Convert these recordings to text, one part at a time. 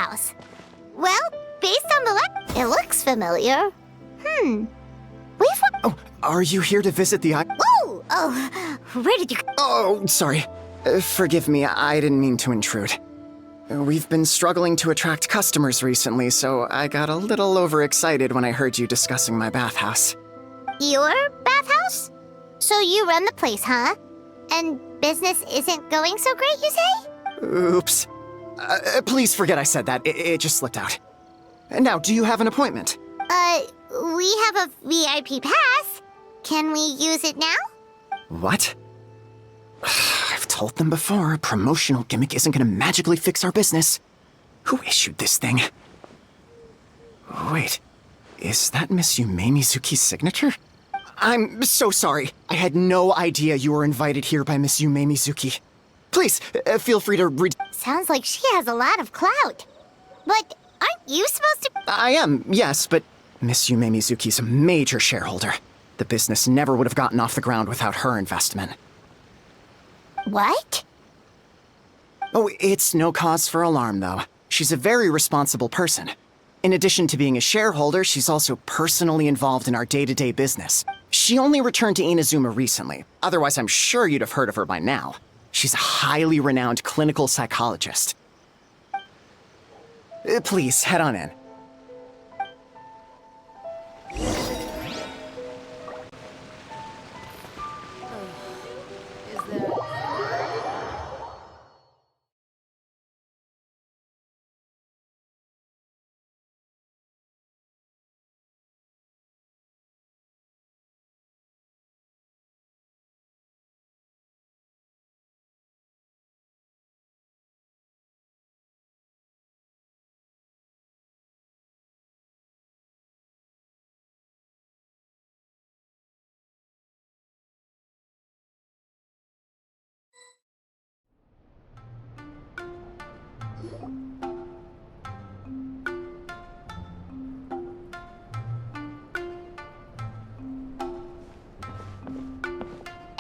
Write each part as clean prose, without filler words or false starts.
bathhouse. Well, based on the it looks familiar. Oh, are you here to visit the Where did you... Oh, sorry. Forgive me, I didn't mean to intrude. We've been struggling to attract customers recently, so I got a little overexcited when I heard you discussing my bathhouse. Your bathhouse? So you run the place, huh? And business isn't going so great, you say? Oops. Please forget I said that. It just slipped out. Now, do you have an appointment? We have a VIP pass. Can we use it now? What? I've told them before, a promotional gimmick isn't gonna magically fix our business. Who issued this thing? Wait, is that MIzuki's signature? I'm so sorry. I had no idea you were invited here by MIzuki. Please, feel free to read. Sounds like she has a lot of clout. But aren't you supposed to... I am, yes, but MIzuki's a major shareholder. The business never would have gotten off the ground without her investment. What? Oh, it's no cause for alarm, though. She's a very responsible person. In addition to being a shareholder, she's also personally involved in our day-to-day business. She only returned to Inazuma recently. Otherwise, I'm sure you'd have heard of her by now. She's a highly renowned clinical psychologist. Please, head on in.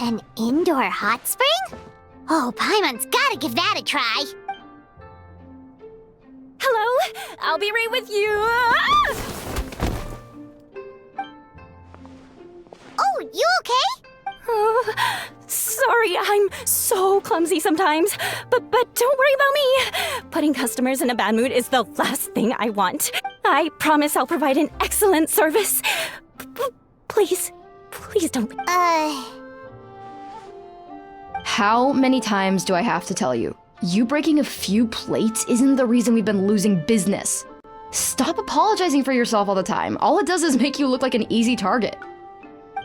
An indoor hot spring? Oh, Paimon's gotta give that a try. Hello? I'll be right with you. Oh, you okay? Oh, sorry, I'm so clumsy sometimes. But don't worry about me. Putting customers in a bad mood is the last thing I want. I promise I'll provide an excellent service. Please don't. How many times do I have to tell you? You breaking a few plates isn't the reason we've been losing business. Stop apologizing for yourself all the time. All it does is make you look like an easy target.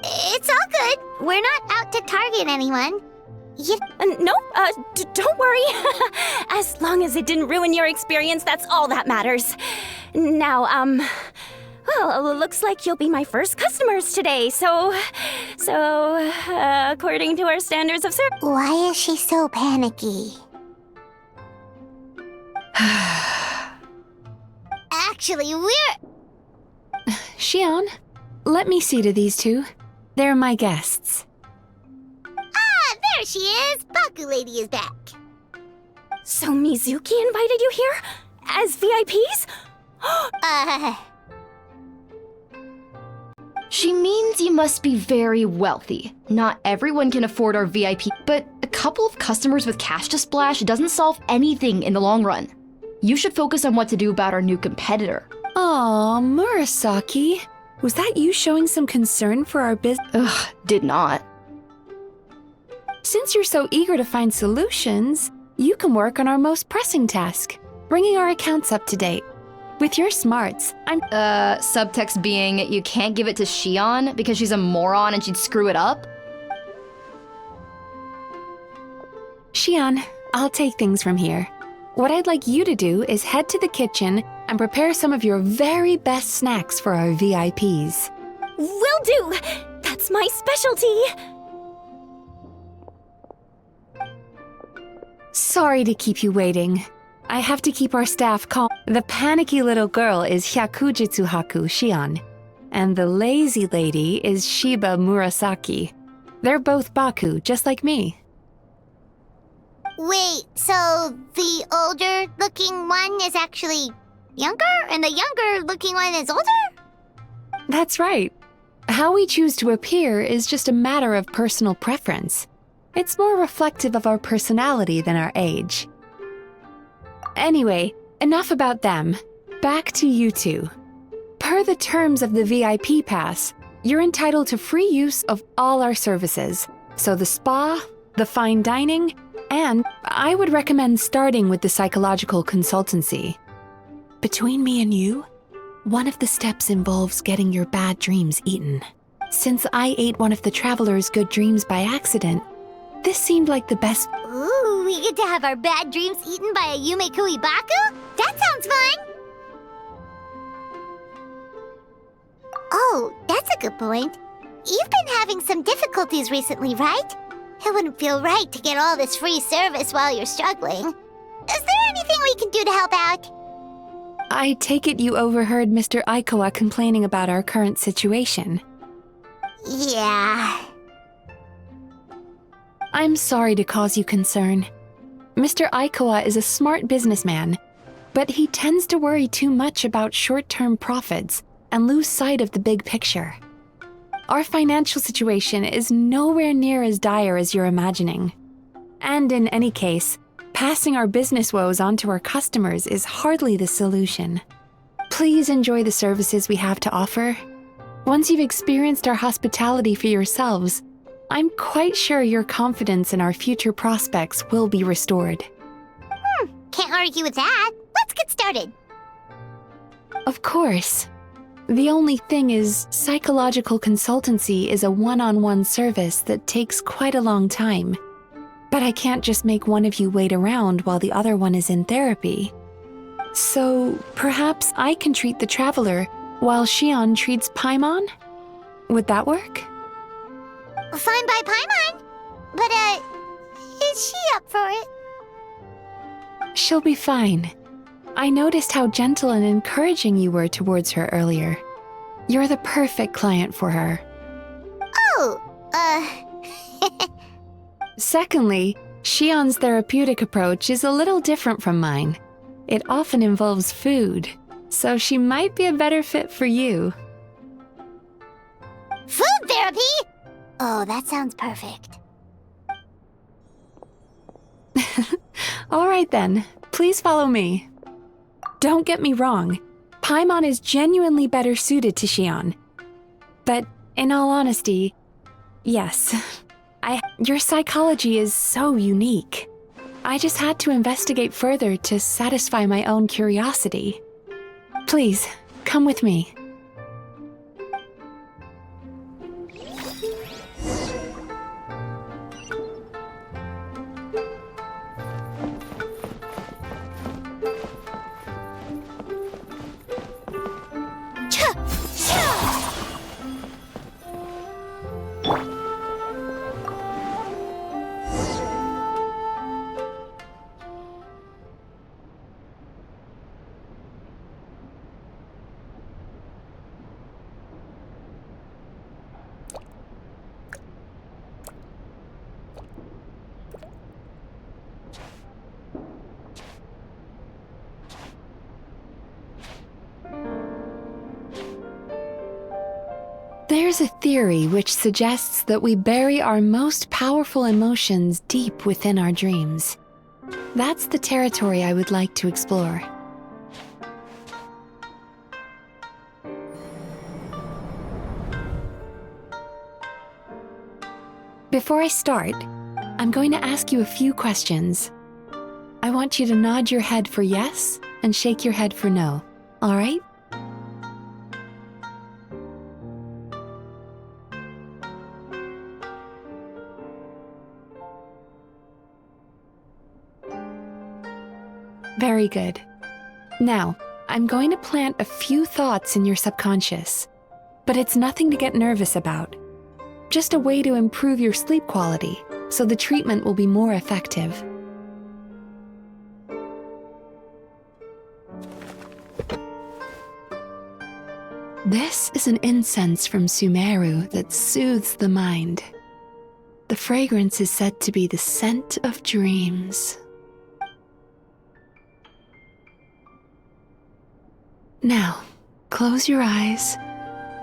It's all good. We're not out to target anyone. No, don't worry. As long as it didn't ruin your experience, that's all that matters. Now, well, it looks like you'll be my first customers today, so, according to our standards of service... Why is she so panicky? Actually, we're... Xion, let me see to these two. They're my guests. Ah, there she is! Baku Lady is back. So MIzuki invited you here? As VIPs? She means you must be very wealthy. Not everyone can afford our VIP, but a couple of customers with cash to splash doesn't solve anything in the long run. You should focus on what to do about our new competitor. Aw, Murasaki. Was that you showing some concern for our business? Ugh, did not. Since you're so eager to find solutions, you can work on our most pressing task, bringing our accounts up to date. With your smarts, Subtext being, you can't give it to Xion because she's a moron and she'd screw it up? Xion, I'll take things from here. What I'd like you to do is head to the kitchen and prepare some of your very best snacks for our VIPs. Will do! That's my specialty! Sorry to keep you waiting. I have to keep our staff calm. The panicky little girl is Hyakujitsu Haku Xion, and the lazy lady is Shiba Murasaki. They're both Baku, just like me. Wait, so the older-looking one is actually younger, and the younger-looking one is older? That's right. How we choose to appear is just a matter of personal preference. It's more reflective of our personality than our age. Anyway, enough about them. Back to you two. Per the terms of the VIP pass, you're entitled to free use of all our services. So the spa, the fine dining, and I would recommend starting with the psychological consultancy. Between me and you, one of the steps involves getting your bad dreams eaten. Since I ate one of the traveler's good dreams by accident, this seemed like the best. Ooh, we get to have our bad dreams eaten by a Yume Kuibaku? That sounds fun! Oh, that's a good point. You've been having some difficulties recently, right? It wouldn't feel right to get all this free service while you're struggling. Is there anything we can do to help out? I take it you overheard Mr. Aikawa complaining about our current situation. Yeah. I'm sorry to cause you concern. Mr. Aikawa is a smart businessman, but he tends to worry too much about short-term profits and lose sight of the big picture. Our financial situation is nowhere near as dire as you're imagining. And in any case, passing our business woes on to our customers is hardly the solution. Please enjoy the services we have to offer. Once you've experienced our hospitality for yourselves, I'm quite sure your confidence in our future prospects will be restored. Can't argue with that. Let's get started. Of course. The only thing is, psychological consultancy is a one-on-one service that takes quite a long time. But I can't just make one of you wait around while the other one is in therapy. So, perhaps I can treat the traveler while Shion treats Paimon? Would that work? Fine by Paimon. But, is she up for it? She'll be fine. I noticed how gentle and encouraging you were towards her earlier. You're the perfect client for her. Oh, Secondly, Shion's therapeutic approach is a little different from mine. It often involves food, so she might be a better fit for you. food therapy? Oh, that sounds perfect. All right then, please follow me. Don't get me wrong, Paimon is genuinely better suited to Shion. But in all honesty, yes, your psychology is so unique. I just had to investigate further to satisfy my own curiosity. Please, come with me. There's a theory which suggests that we bury our most powerful emotions deep within our dreams. That's the territory I would like to explore. Before I start, I'm going to ask you a few questions. I want you to nod your head for yes and shake your head for no, all right? Very good. Now, I'm going to plant a few thoughts in your subconscious, but it's nothing to get nervous about. Just a way to improve your sleep quality, so the treatment will be more effective. This is an incense from Sumeru that soothes the mind. The The fragrance is said to be the scent of dreams. Now, close your eyes,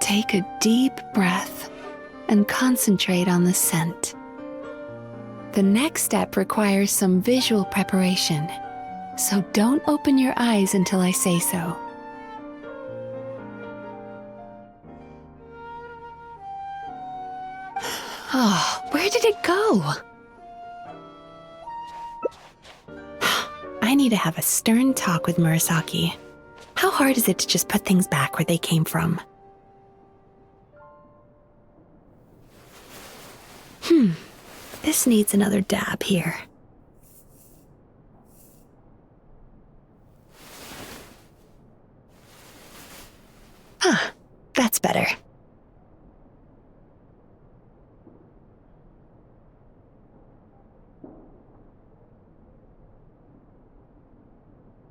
take a deep breath, and concentrate on the scent. The next step requires some visual preparation, so don't open your eyes until I say so. Oh, where did it go? I need to have a stern talk with Murasaki. How hard is it to just put things back where they came from? This needs another dab here. That's better.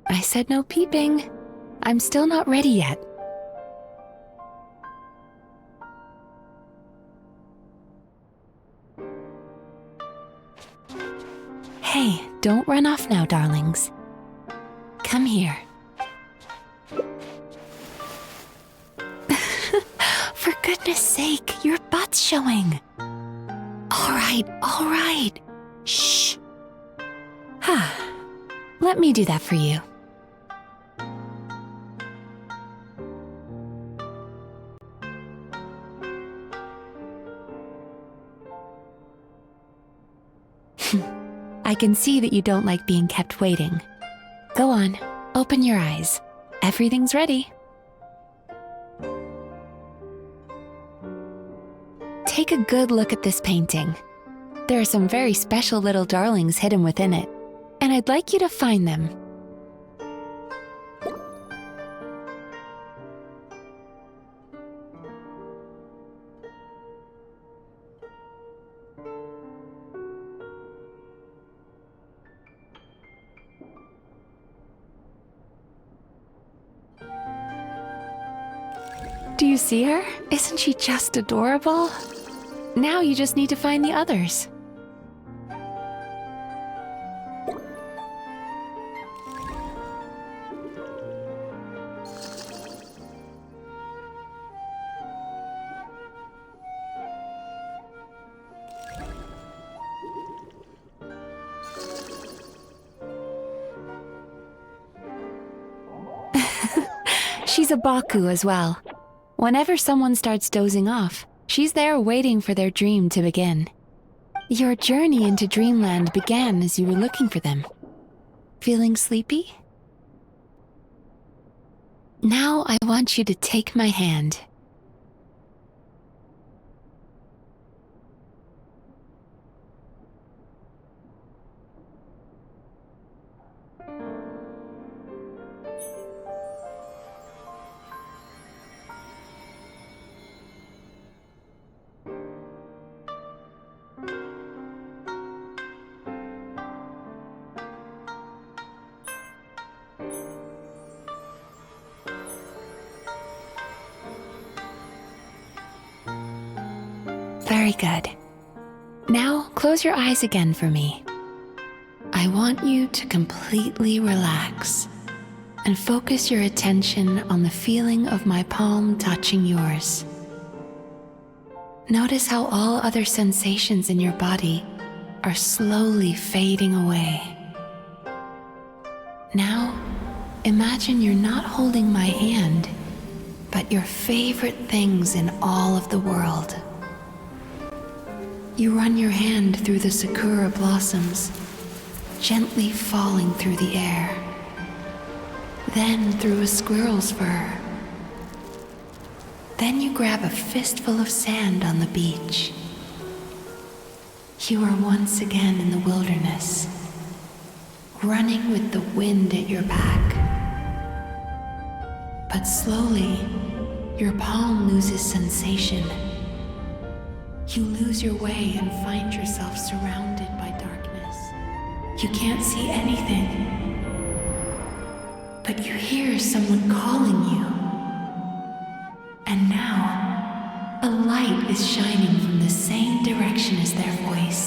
I said no peeping. I'm still not ready yet. Hey, don't run off now, darlings. Come here. For goodness sake, your butt's showing. All right. Shh. Let me do that for you. I can see that you don't like being kept waiting. Go on, open your eyes. Everything's ready. Take a good look at this painting. There are some very special little darlings hidden within it, and I'd like you to find them. Do you see her? Isn't she just adorable? Now you just need to find the others. She's a Baku as well. Whenever someone starts dozing off, she's there waiting for their dream to begin. Your journey into Dreamland began as you were looking for them. Feeling sleepy? Now I want you to take my hand. Very good. Now close your eyes again for me. I want you to completely relax and focus your attention on the feeling of my palm touching yours. Notice how all other sensations in your body are slowly fading away. Now, imagine you're not holding my hand, but your favorite things in all of the world. You run your hand through the sakura blossoms, gently falling through the air. Then through a squirrel's fur. Then you grab a fistful of sand on the beach. You are once again in the wilderness, running with the wind at your back. But slowly, your palm loses sensation. You lose your way and find yourself surrounded by darkness. You can't see anything, but you hear someone calling you. And now, a light is shining from the same direction as their voice.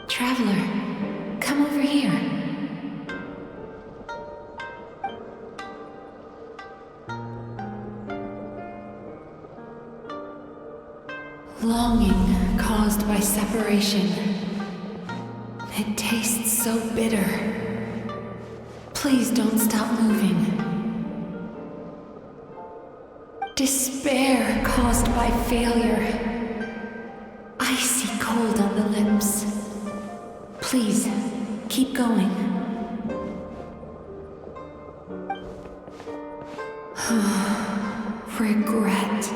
Traveler, come over here. Longing caused by separation. It tastes so bitter. Please don't stop moving. Despair caused by failure. Icy cold on the lips. Please, keep going. Regret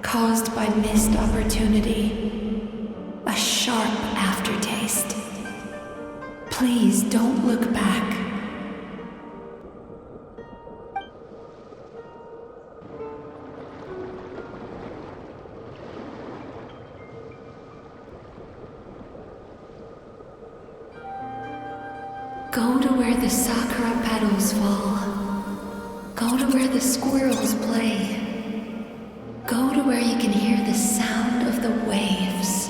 caused by missed opportunity. A sharp aftertaste. Please don't look back. Go to where the sakura petals fall. Go to where the squirrels play. Go to where you can hear the sound of the waves.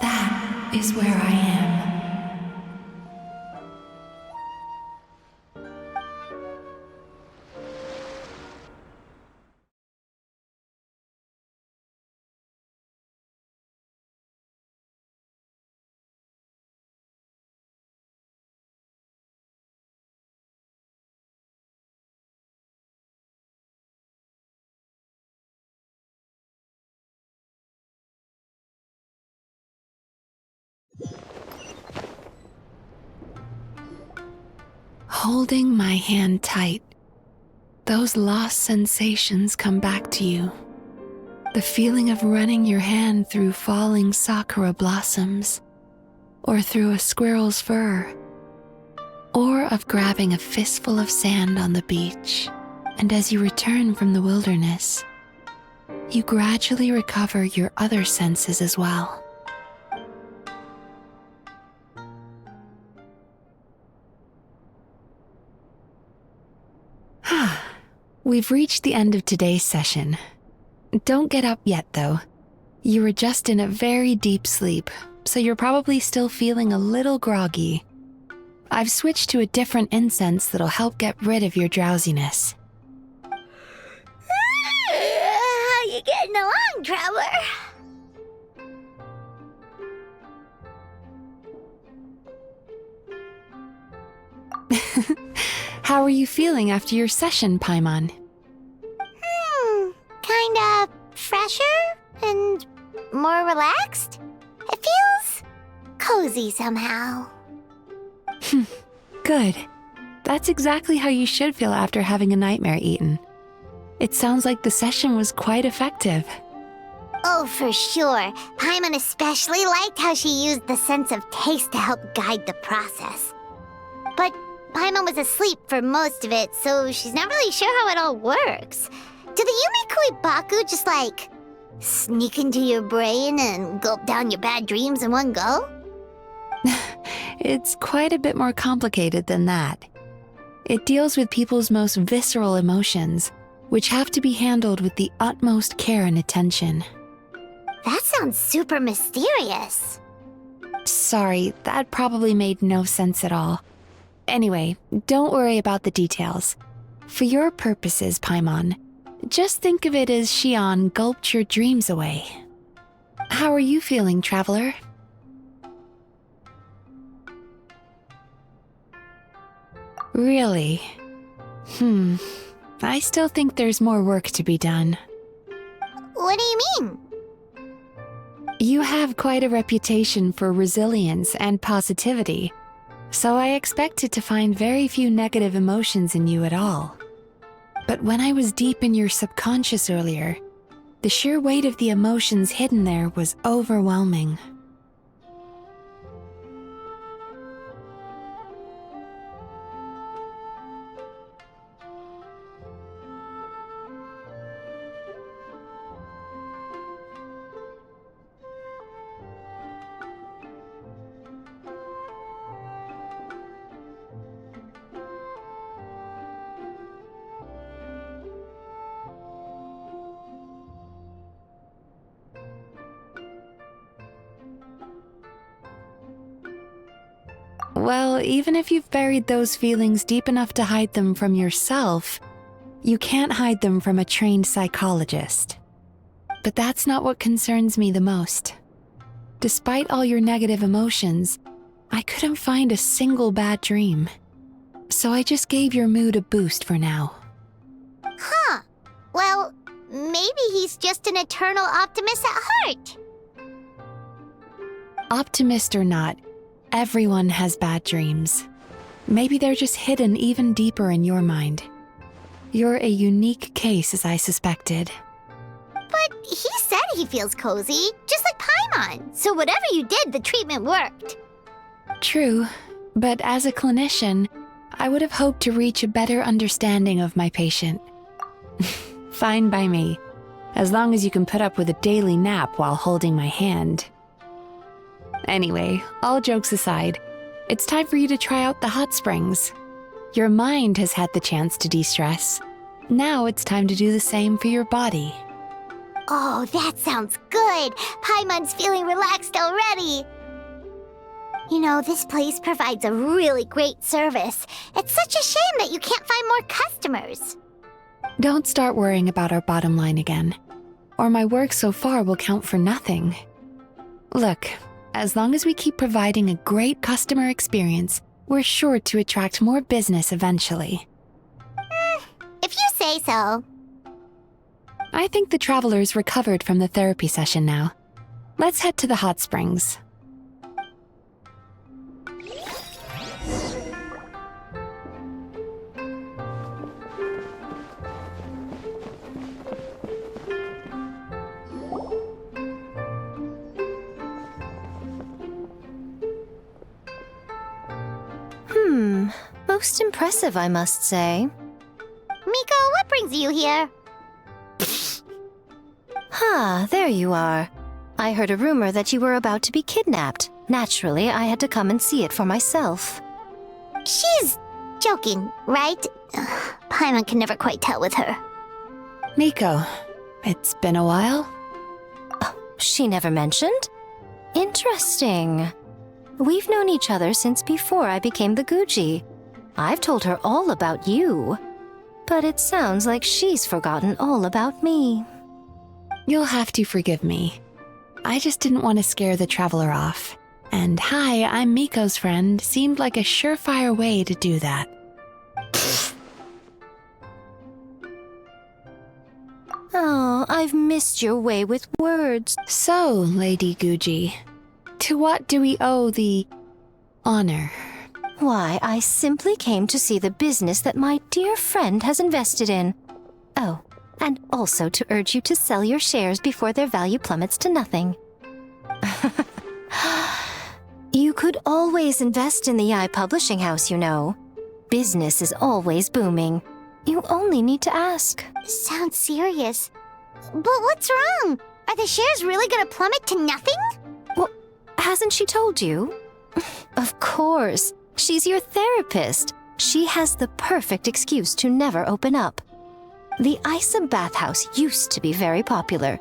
That is where I am. Holding my hand tight, those lost sensations come back to you. The feeling of running your hand through falling sakura blossoms, or through a squirrel's fur, or of grabbing a fistful of sand on the beach, and as you return from the wilderness, you gradually recover your other senses as well. We've reached the end of today's session. Don't get up yet, though. You were just in a very deep sleep, so you're probably still feeling a little groggy. I've switched to a different incense that'll help get rid of your drowsiness. How you getting along, traveler? How are you feeling after your session, Paimon? Kinda fresher and more relaxed. It feels cozy somehow. Good. That's exactly how you should feel after having a nightmare eaten. It sounds like the session was quite effective. Oh, for sure. Paimon especially liked how she used the sense of taste to help guide the process. But Paimon was asleep for most of it, so she's not really sure how it all works. Do the Yumikui Baku just, sneak into your brain and gulp down your bad dreams in one go? It's quite a bit more complicated than that. It deals with people's most visceral emotions, which have to be handled with the utmost care and attention. That sounds super mysterious. Sorry, that probably made no sense at all. Anyway, don't worry about the details. For your purposes, Paimon, just think of it as Xion gulped your dreams away. How are you feeling, traveler? Really? I still think there's more work to be done. What do you mean? You have quite a reputation for resilience and positivity, so I expected to find very few negative emotions in you at all. But when I was deep in your subconscious earlier, the sheer weight of the emotions hidden there was overwhelming. Well, even if you've buried those feelings deep enough to hide them from yourself, you can't hide them from a trained psychologist. But that's not what concerns me the most. Despite all your negative emotions, I couldn't find a single bad dream. So I just gave your mood a boost for now. Huh. Well, maybe he's just an eternal optimist at heart. Optimist or not, everyone has bad dreams. Maybe they're just hidden even deeper in your mind. You're a unique case, as I suspected. But he said he feels cozy, just like Paimon. So whatever you did, the treatment worked. True, but as a clinician, I would have hoped to reach a better understanding of my patient. Fine by me, as long as you can put up with a daily nap while holding my hand. Anyway, all jokes aside, it's time for you to try out the hot springs. Your mind has had the chance to de-stress. Now it's time to do the same for your body. Oh, that sounds good. Paimon's feeling relaxed already. You know, this place provides a really great service. It's such a shame that you can't find more customers. Don't start worrying about our bottom line again, or my work so far will count for nothing. Look, as long as we keep providing a great customer experience, we're sure to attract more business eventually. If you say so. I think the travelers recovered from the therapy session now. Let's head to the hot springs. Most impressive, I must say. Miko, what brings you here? There you are. I heard a rumor that you were about to be kidnapped. Naturally, I had to come and see it for myself. She's joking, right? Paimon can never quite tell with her. Miko, it's been a while? She never mentioned? Interesting. We've known each other since before I became the Guji. I've told her all about you. But it sounds like she's forgotten all about me. You'll have to forgive me. I just didn't want to scare the traveler off. And hi, I'm Miko's friend seemed like a surefire way to do that. Oh, I've missed your way with words. So, Lady Guji, to what do we owe the honor? Why, I simply came to see the business that my dear friend has invested in. Oh, and also to urge you to sell your shares before their value plummets to nothing. You could always invest in the publishing house, you know. Business is always booming. You only need to ask. Sounds serious. But what's wrong? Are the shares really gonna plummet to nothing? Well, hasn't she told you? Of course. She's your therapist. She has the perfect excuse to never open up. The Isa bathhouse used to be very popular,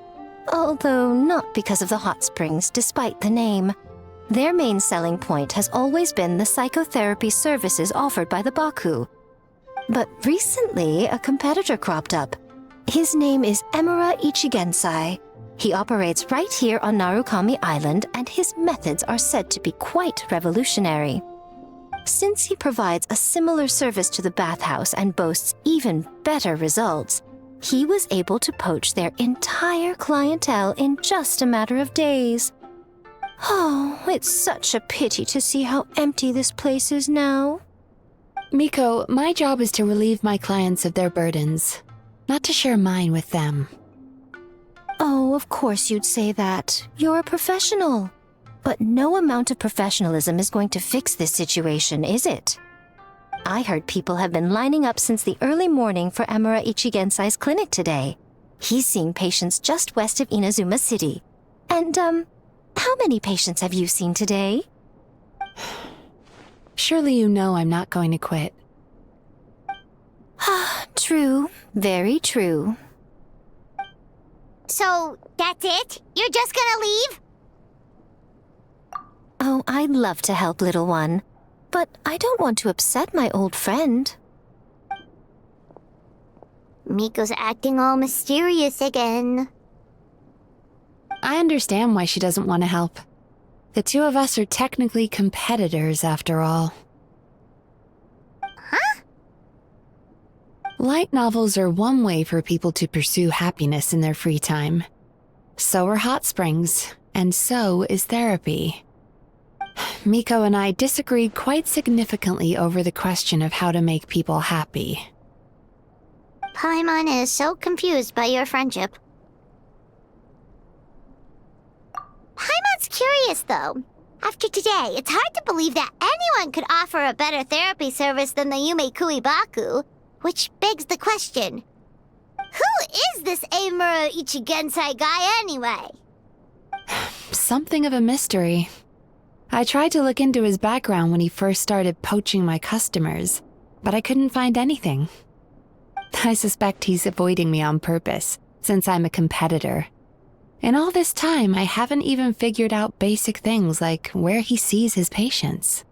although not because of the hot springs, despite the name. Their main selling point has always been the psychotherapy services offered by the Baku. But recently, a competitor cropped up. His name is Emura Ichigensai. He operates right here on Narukami Island, and his methods are said to be quite revolutionary. Since he provides a similar service to the bathhouse and boasts even better results, he was able to poach their entire clientele in just a matter of days. Oh, it's such a pity to see how empty this place is now. Miko, my job is to relieve my clients of their burdens, not to share mine with them. Oh, of course you'd say that. You're a professional. But no amount of professionalism is going to fix this situation, is it? I heard people have been lining up since the early morning for Emura Ichigensai's clinic today. He's seeing patients just west of Inazuma City. And, how many patients have you seen today? Surely you know I'm not going to quit. True. Very true. So, that's it? You're just gonna leave? Oh, I'd love to help, little one. But I don't want to upset my old friend. Miko's acting all mysterious again. I understand why she doesn't want to help. The two of us are technically competitors, after all. Huh? Light novels are one way for people to pursue happiness in their free time. So are hot springs, and so is therapy. Miko and I disagreed quite significantly over the question of how to make people happy. Paimon is so confused by your friendship. Paimon's curious, though. After today, it's hard to believe that anyone could offer a better therapy service than the Yume Baku, which begs the question, who is this Eimura Ichigensai guy anyway? Something of a mystery. I tried to look into his background when he first started poaching my customers, but I couldn't find anything. I suspect he's avoiding me on purpose, since I'm a competitor. In all this time, I haven't even figured out basic things like where he sees his patients.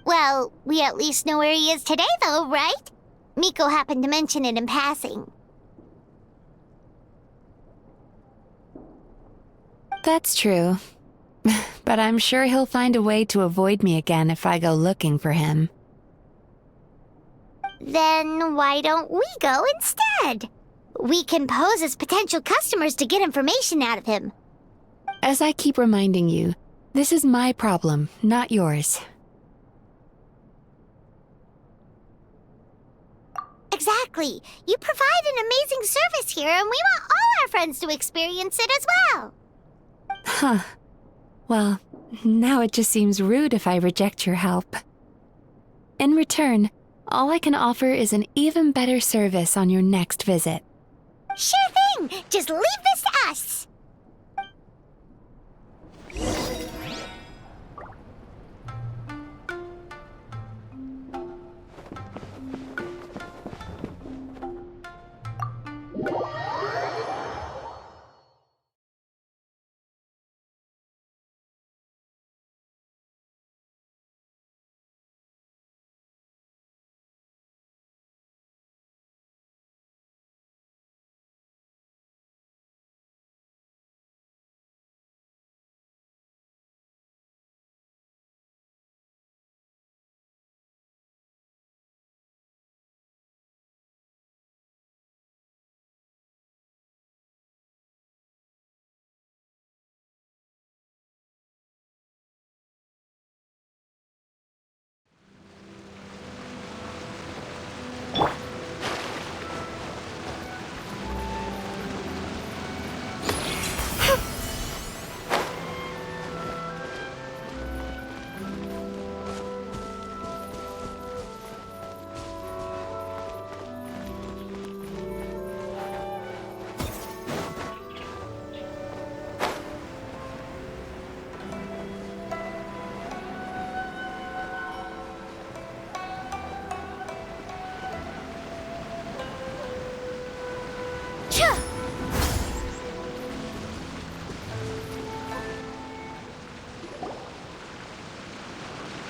Well, we at least know where he is today, though, right? Miko happened to mention it in passing. That's true. But I'm sure he'll find a way to avoid me again if I go looking for him. Then why don't we go instead? We can pose as potential customers to get information out of him. As I keep reminding you, this is my problem, not yours. Exactly. You provide an amazing service here, and we want all our friends to experience it as well. Huh. Well, now it just seems rude if I reject your help. In return, all I can offer is an even better service on your next visit. Sure thing! Just leave this to us!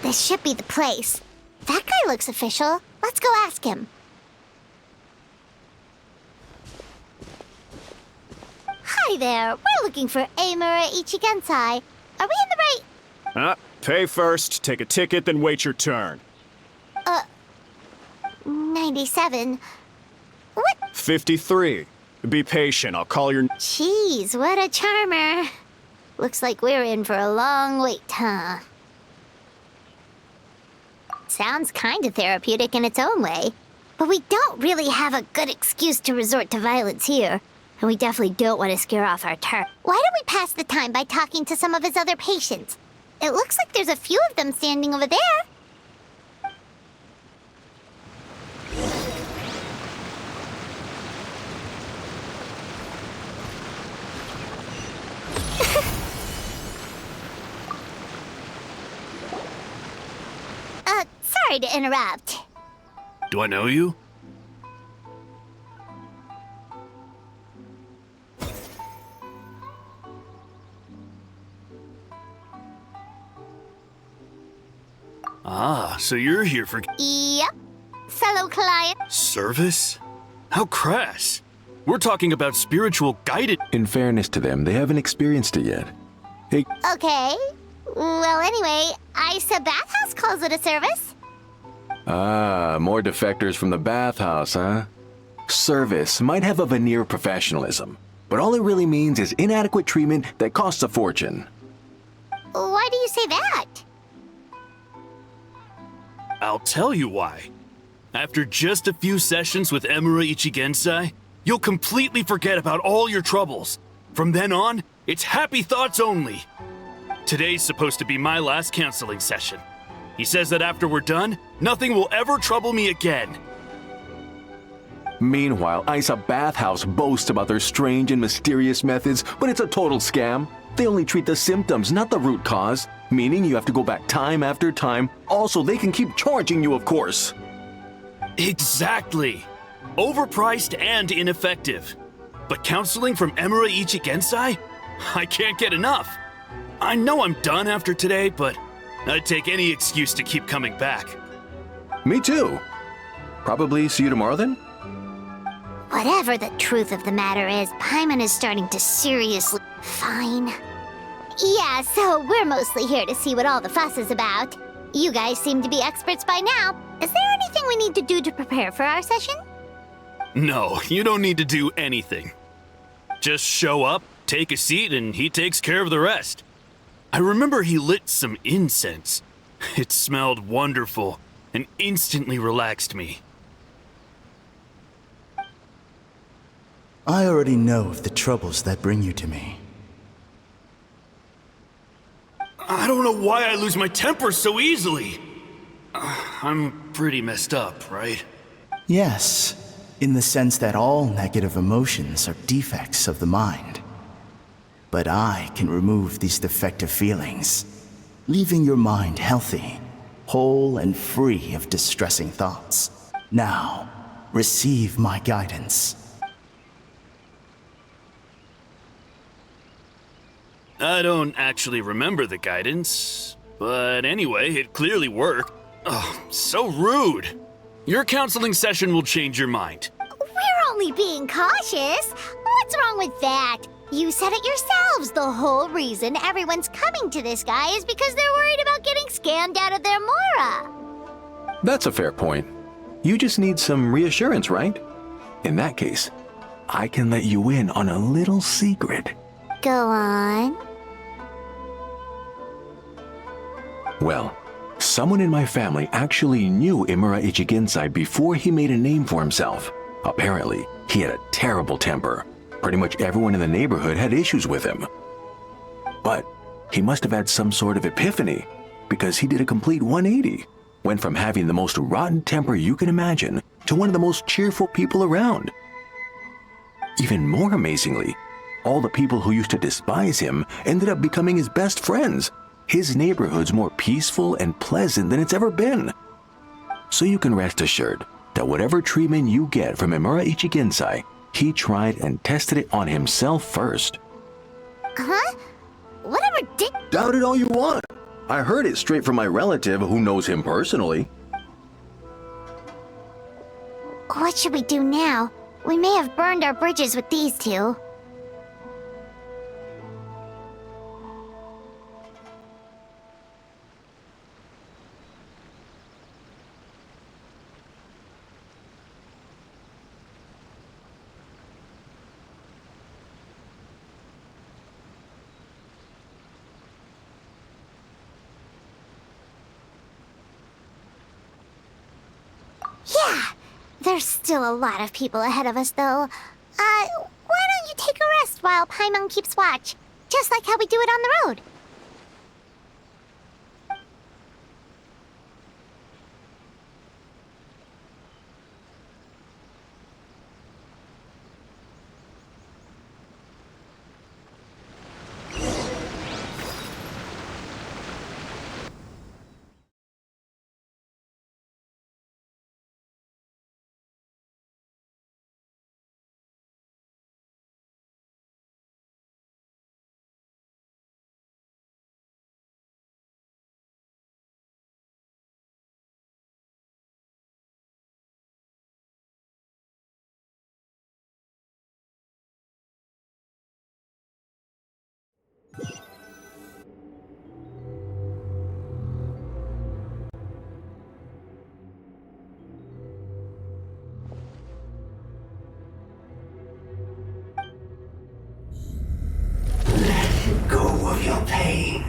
This should be the place. That guy looks official. Let's go ask him. Hi there. We're looking for Eimura Ichigensai. Are we in the right... Pay first, take a ticket, then wait your turn. 97. What? 53. Be patient, I'll call your... Jeez, what a charmer. Looks like we're in for a long wait, huh? Sounds kind of therapeutic in its own way. But we don't really have a good excuse to resort to violence here. And we definitely don't want to scare off our turf. Why don't we pass the time by talking to some of his other patients? It looks like there's a few of them standing over there. Sorry to interrupt. Do I know you? Ah, so you're here for Yep. Fellow client. service? How crass. We're talking about spiritual guidance. In fairness to them, they haven't experienced it yet. Hey, Okay. Well, anyway, Isa Bathhouse calls it a service. more defectors from the bathhouse, huh? Service might have a veneer of professionalism, but all it really means is inadequate treatment that costs a fortune. Why do you say that? I'll tell you why. After just a few sessions with Emura Ichigensai, you'll completely forget about all your troubles. From then on, it's happy thoughts only. Today's supposed to be my last counseling session. He says that after we're done, nothing will ever trouble me again. Meanwhile, Isa Bathhouse boasts about their strange and mysterious methods, but it's a total scam. They only treat the symptoms, not the root cause, meaning you have to go back time after time. Also, they can keep charging you, of course. Exactly. Overpriced and ineffective. But counseling from Emura Ichigensai? I can't get enough. I know I'm done after today, but I'd take any excuse to keep coming back. Me too. Probably see you tomorrow then? Whatever the truth of the matter is, Paimon is starting to seriously... Fine. Yeah, so we're mostly here to see what all the fuss is about. You guys seem to be experts by now. Is there anything we need to do to prepare for our session? No, you don't need to do anything. Just show up, take a seat, and he takes care of the rest. I remember he lit some incense. It smelled wonderful and instantly relaxed me. I already know of the troubles that bring you to me. I don't know why I lose my temper so easily. I'm pretty messed up, right? Yes, in the sense that all negative emotions are defects of the mind. But I can remove these defective feelings, leaving your mind healthy, whole and free of distressing thoughts. Now, receive my guidance. I don't actually remember the guidance, but anyway, it clearly worked. Oh, so rude. Your counseling session will change your mind. We're only being cautious. What's wrong with that? You said it yourselves. The whole reason everyone's coming to this guy is because they're worried about getting scammed out of their Mora. That's a fair point. You just need some reassurance, right? In that case, I can let you in on a little secret. Go on. Well, someone in my family actually knew Imura Ichigensai before he made a name for himself. Apparently, he had a terrible temper. Pretty much everyone in the neighborhood had issues with him. But he must have had some sort of epiphany, because he did a complete 180. Went from having the most rotten temper you can imagine to one of the most cheerful people around. Even more amazingly, all the people who used to despise him ended up becoming his best friends. His neighborhood's more peaceful and pleasant than it's ever been. So you can rest assured that whatever treatment you get from Imura Ichigensai, he tried and tested it on himself first. Huh? Whatever did... Doubt it all you want. I heard it straight from my relative who knows him personally. What should we do now? We may have burned our bridges with these two. Yeah, there's still a lot of people ahead of us, though. Why don't you take a rest while Paimon keeps watch? Just like how we do it on the road. pain.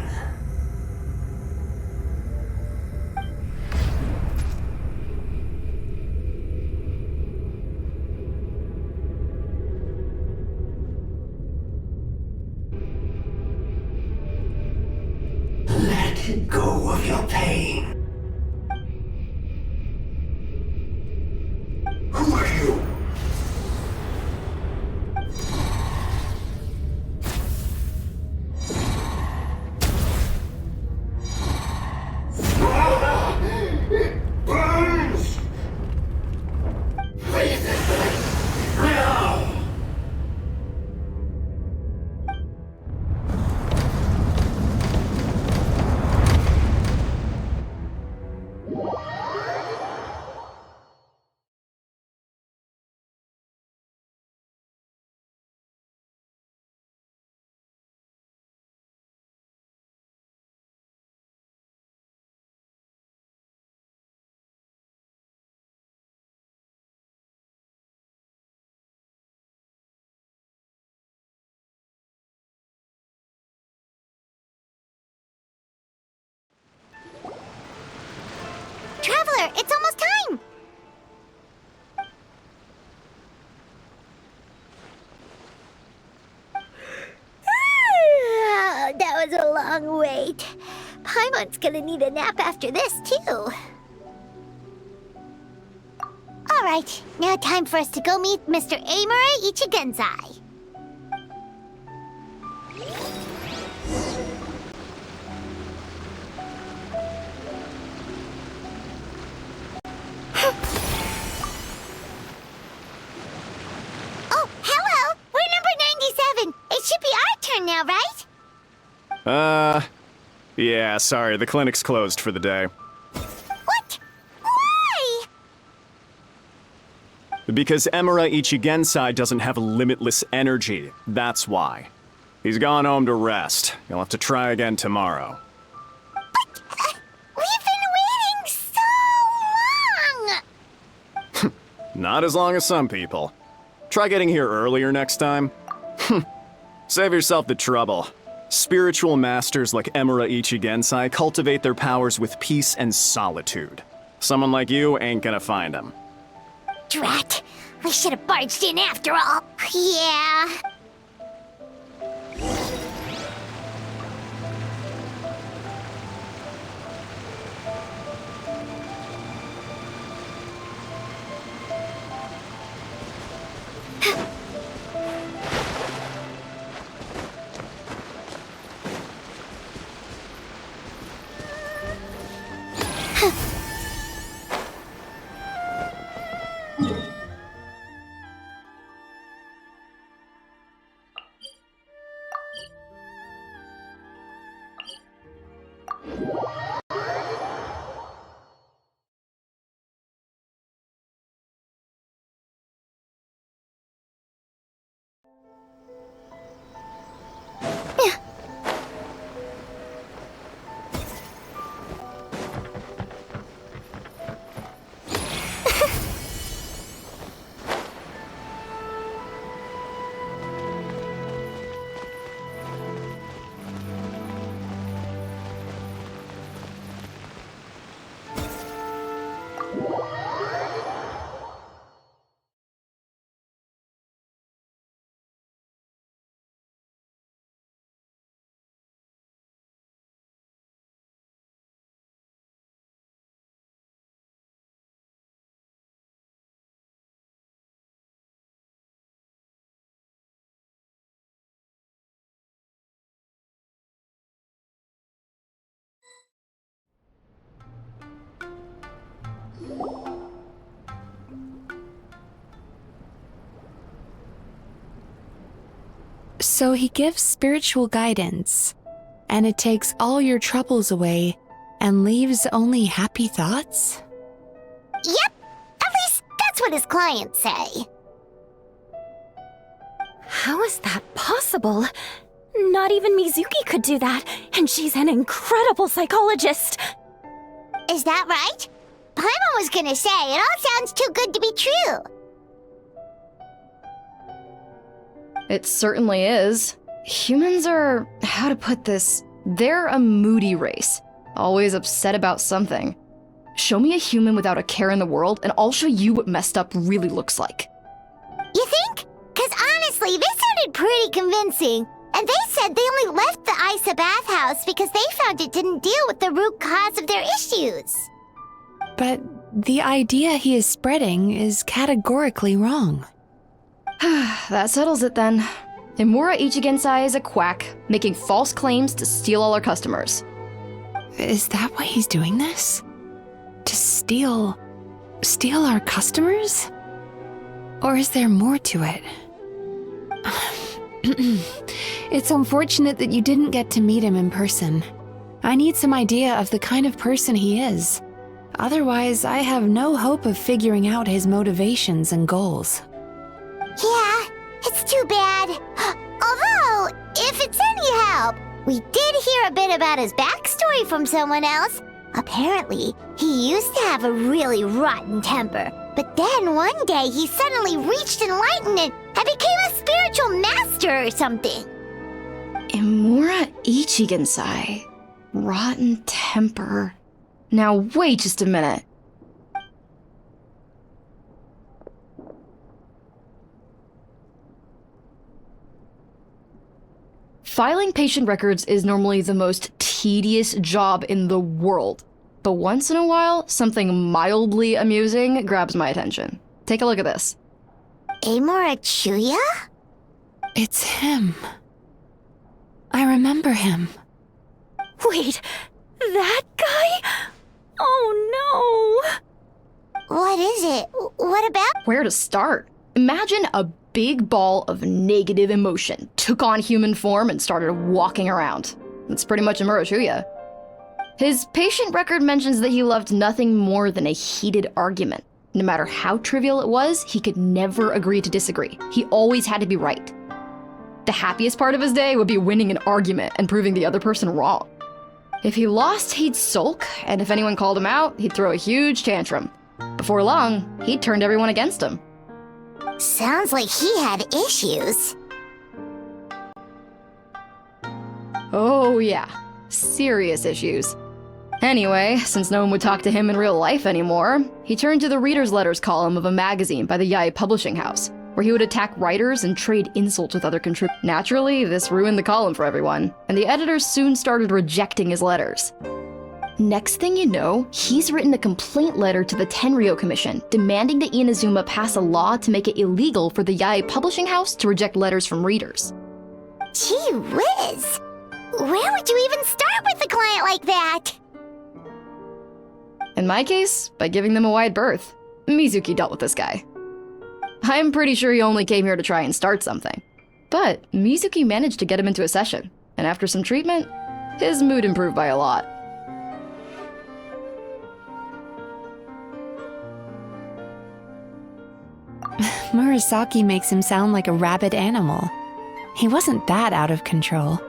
Let go of your pain. Who are you? It burns! Leave it now! Traveler, it's almost time! That was a long wait. Paimon's gonna need a nap after this, too. Alright, now time for us to go meet Mr. Amura Ichigenzai. Oh, hello! We're number 97. It should be our turn now, right? Yeah, sorry, the clinic's closed for the day. What? Why? Because Emura Ichigensai doesn't have limitless energy, that's why. He's gone home to rest. You'll have to try again tomorrow. But we've been waiting so long! Not as long as some people. Try getting here earlier next time. Save yourself the trouble. Spiritual masters like Emura Ichigensai cultivate their powers with peace and solitude. Someone like you ain't gonna find them. Drat! We should have barged in after all. Yeah. So he gives spiritual guidance, and it takes all your troubles away and leaves only happy thoughts? Yep. At least that's what his clients say. How is that possible? Not even Mizuki could do that, and she's an incredible psychologist. Is that right? Paimon was gonna say, it all sounds too good to be true. It certainly is. Humans are, how to put this, They're a moody race, always upset about something. Show me a human without a care in the world, and I'll show you what messed up really looks like. You think? Because honestly, this sounded pretty convincing. And they said they only left the Isa bathhouse because they found it didn't deal with the root cause of their issues. But the idea he is spreading is categorically wrong. That settles it then. Imura Ichigensai is a quack, making false claims to steal all our customers. Is that why he's doing this? To steal our customers? Or is there more to it? It's unfortunate that you didn't get to meet him in person. I need some idea of the kind of person he is. Otherwise, I have no hope of figuring out his motivations and goals. Yeah, it's too bad. Although, if it's any help, we did hear a bit about his backstory from someone else. Apparently, he used to have a really rotten temper, but then one day he suddenly reached enlightenment and became a spiritual master or something. Imura Ichigensai. Rotten temper. Now wait just a minute. Filing patient records is normally the most tedious job in the world. But once in a while, something mildly amusing grabs my attention. Take a look at this. Amora Chuya? It's him. I remember him. Wait, that guy? Oh no! What is it? What about? Where to start? Imagine a big ball of negative emotion took on human form and started walking around. That's pretty much Imura Chuya. His patient record mentions that he loved nothing more than a heated argument. No matter how trivial it was, he could never agree to disagree. He always had to be right. The happiest part of his day would be winning an argument and proving the other person wrong. If he lost, he'd sulk, and if anyone called him out, he'd throw a huge tantrum. Before long, he'd turned everyone against him. Sounds like he had issues. Oh yeah, serious issues. Anyway, since no one would talk to him in real life anymore, he turned to the reader's letters column of a magazine by the Yae Publishing House, where he would attack writers and trade insults with other contributors. Naturally, this ruined the column for everyone, and the editors soon started rejecting his letters. Next thing you know, he's written a complaint letter to the Tenryo Commission, demanding that Inazuma pass a law to make it illegal for the Yae Publishing House to reject letters from readers. Gee whiz! Where would you even start with a client like that? In my case, by giving them a wide berth. MIzuki dealt with this guy. I'm pretty sure he only came here to try and start something. But MIzuki managed to get him into a session, and after some treatment, his mood improved by a lot. Murasaki makes him sound like a rabid animal. He wasn't that out of control.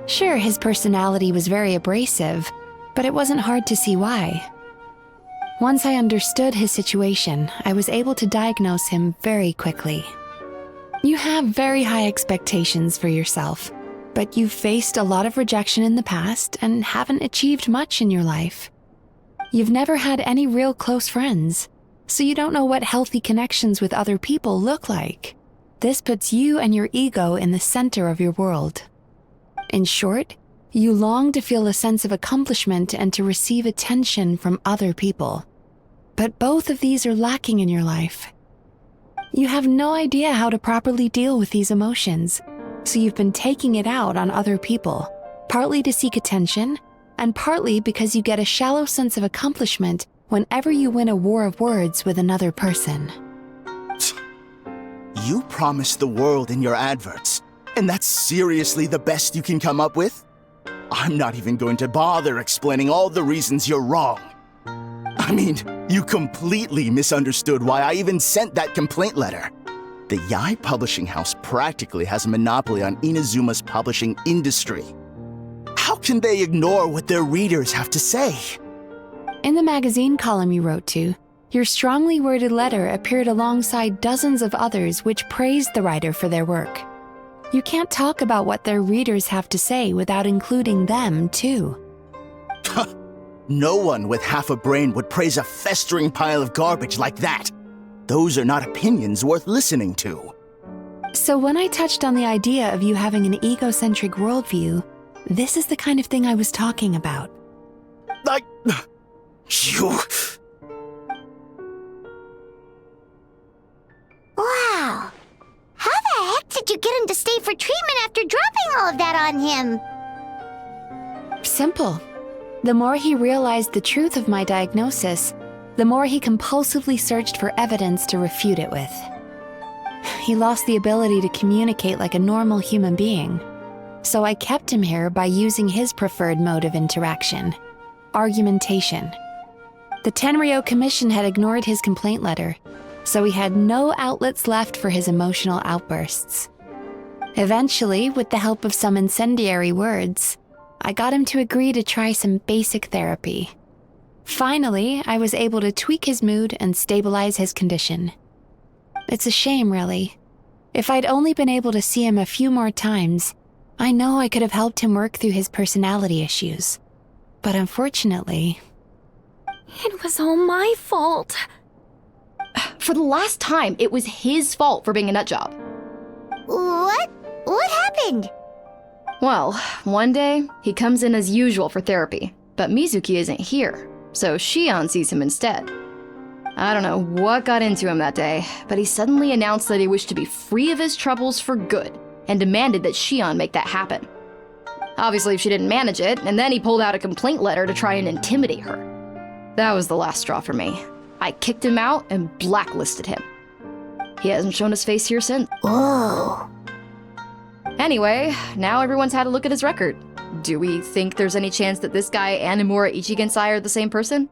Sure, his personality was very abrasive, but it wasn't hard to see why. Once I understood his situation, I was able to diagnose him very quickly. You have very high expectations for yourself, but you've faced a lot of rejection in the past and haven't achieved much in your life. You've never had any real close friends, so you don't know what healthy connections with other people look like. This puts you and your ego in the center of your world. In short, you long to feel a sense of accomplishment and to receive attention from other people. But both of these are lacking in your life. You have no idea how to properly deal with these emotions, so you've been taking it out on other people, partly to seek attention, and partly because you get a shallow sense of accomplishment whenever you win a war of words with another person. You promised the world in your adverts, and that's seriously the best you can come up with? I'm not even going to bother explaining all the reasons you're wrong. I mean, you completely misunderstood why I even sent that complaint letter. The Yae Publishing House practically has a monopoly on Inazuma's publishing industry. How can they ignore what their readers have to say? In the magazine column you wrote to, your strongly worded letter appeared alongside dozens of others which praised the writer for their work. You can't talk about what their readers have to say without including them, too. No one with half a brain would praise a festering pile of garbage like that. Those are not opinions worth listening to. So when I touched on the idea of you having an egocentric worldview, this is the kind of thing I was talking about. You... Wow. How the heck did you get him to stay for treatment after dropping all of that on him? Simple. The more he realized the truth of my diagnosis, the more he compulsively searched for evidence to refute it with. He lost the ability to communicate like a normal human being. So I kept him here by using his preferred mode of interaction: argumentation. The Tenryo Commission had ignored his complaint letter, so he had no outlets left for his emotional outbursts. Eventually, with the help of some incendiary words, I got him to agree to try some basic therapy. Finally, I was able to tweak his mood and stabilize his condition. It's a shame, really. If I'd only been able to see him a few more times, I know I could have helped him work through his personality issues. But unfortunately... It was all my fault. For the last time, it was his fault for being a nutjob. What? What happened? Well, one day, he comes in as usual for therapy, but Mizuki isn't here, so Shion sees him instead. I don't know what got into him that day, but he suddenly announced that he wished to be free of his troubles for good, and demanded that Shion make that happen. Obviously, she didn't manage it, and then he pulled out a complaint letter to try and intimidate her. That was the last straw for me. I kicked him out and blacklisted him. He hasn't shown his face here since. Whoa. Anyway, now everyone's had a look at his record. Do we think there's any chance that this guy and Imura Ichigensai are the same person?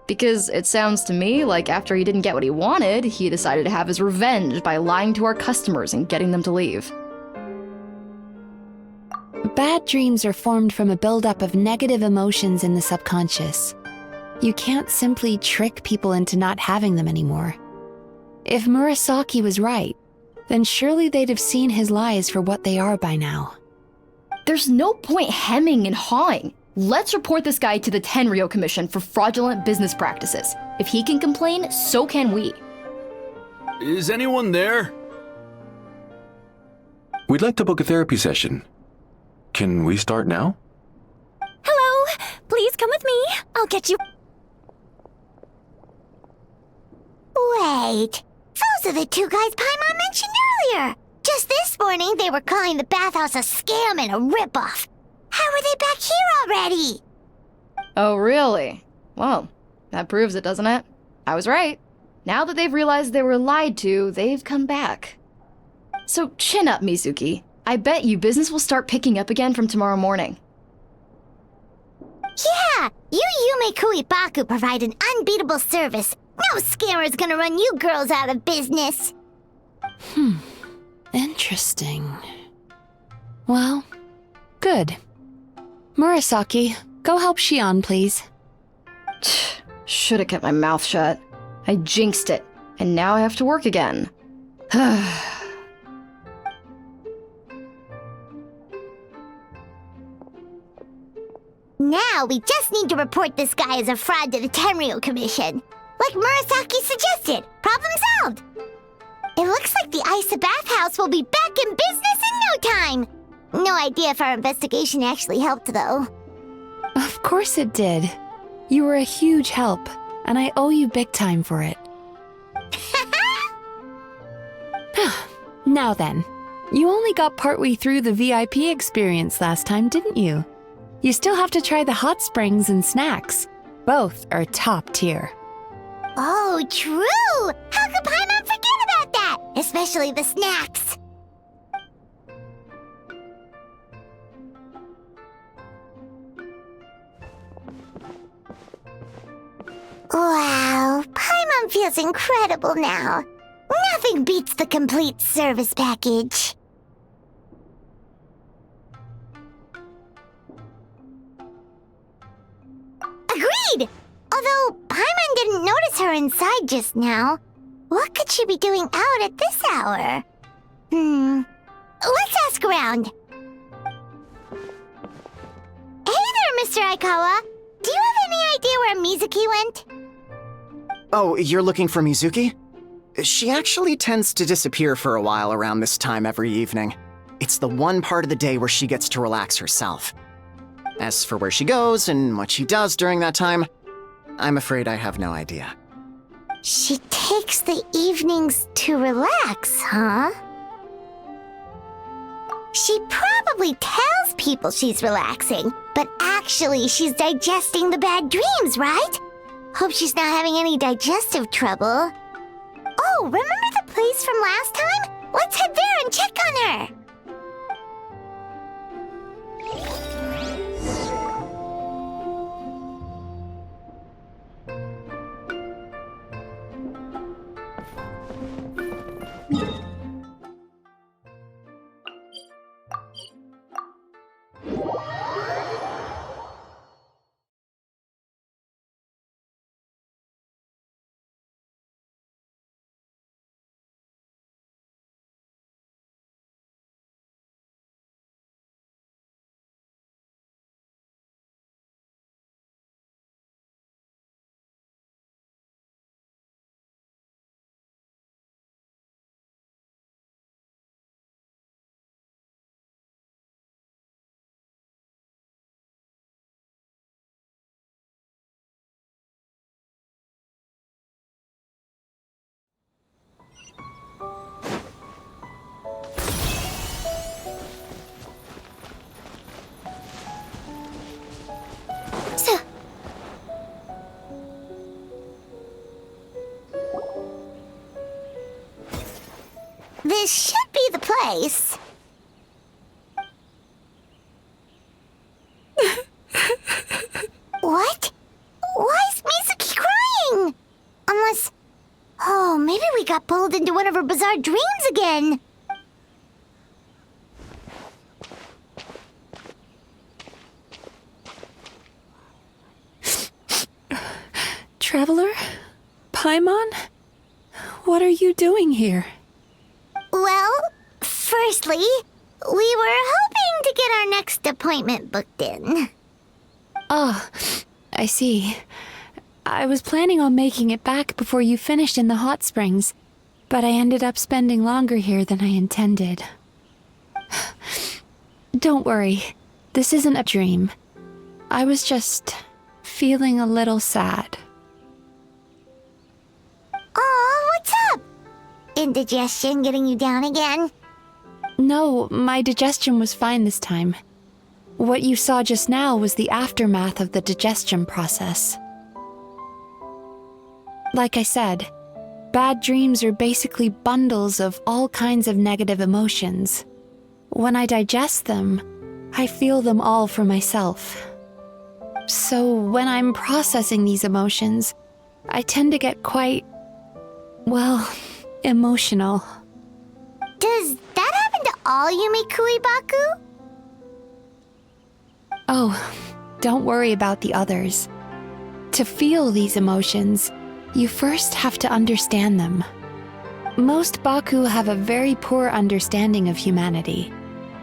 Because it sounds to me like after he didn't get what he wanted, he decided to have his revenge by lying to our customers and getting them to leave. Bad dreams are formed from a buildup of negative emotions in the subconscious. You can't simply trick people into not having them anymore. If Murasaki was right, then surely they'd have seen his lies for what they are by now. There's no point hemming and hawing. Let's report this guy to the Tenryo Commission for fraudulent business practices. If he can complain, so can we. Is anyone there? We'd like to book a therapy session. Can we start now? Hello! Please come with me. I'll get you... Wait. Those are the two guys Paimon mentioned earlier. Just this morning, they were calling the bathhouse a scam and a ripoff. How are they back here already? Oh, really? Well, that proves it, doesn't it? I was right. Now that they've realized they were lied to, they've come back. So chin up, Mizuki. I bet you business will start picking up again from tomorrow morning. Yeah, you Yume Kuibaku provide an unbeatable service. No scammer's gonna run you girls out of business. Interesting. Well, good. Murasaki, go help Shion, please. Should've kept my mouth shut. I jinxed it, and now I have to work again. Now we just need to report this guy as a fraud to the Tenryo Commission. Like Murasaki suggested. Problem solved. It looks like the Isa bathhouse will be back in business in no time. No idea if our investigation actually helped, though. Of course it did. You were a huge help, and I owe you big time for it. Now then, you only got partway through the VIP experience last time, didn't you? You still have to try the hot springs and snacks. Both are top tier. Oh, true! How could Paimon forget about that? Especially the snacks. Wow, Paimon feels incredible now. Nothing beats the complete service package. Agreed! Although Paimon her inside just now. What could she be doing out at this hour? Let's ask around. Hey there, Mr. Aikawa. Do you have any idea where Mizuki went? Oh, you're looking for Mizuki? She actually tends to disappear for a while around this time every evening. It's the one part of the day where she gets to relax herself. As for where she goes and what she does during that time, I'm afraid I have no idea. She takes the evenings to relax, huh? She probably tells people she's relaxing, but actually she's digesting the bad dreams, right? Hope she's not having any digestive trouble. Oh, remember the place from last time? Let's head there and check on her! This should be the place. What? Why is Mizuki crying? Unless... Oh, maybe we got pulled into one of her bizarre dreams again. Traveler? Paimon? What are you doing here? Well, firstly, we were hoping to get our next appointment booked in. Oh, I see. I was planning on making it back before you finished in the hot springs, but I ended up spending longer here than I intended. Don't worry, this isn't a dream. I was just feeling a little sad. Aw, what's up? Indigestion getting you down again? No, my digestion was fine this time. What you saw just now was the aftermath of the digestion process. Like I said, bad dreams are basically bundles of all kinds of negative emotions. When I digest them, I feel them all for myself. So when I'm processing these emotions, I tend to get quite, well, emotional. Does that happen to all Yumikui-baku? Oh, don't worry about the others. To feel these emotions, you first have to understand them. Most Baku have a very poor understanding of humanity.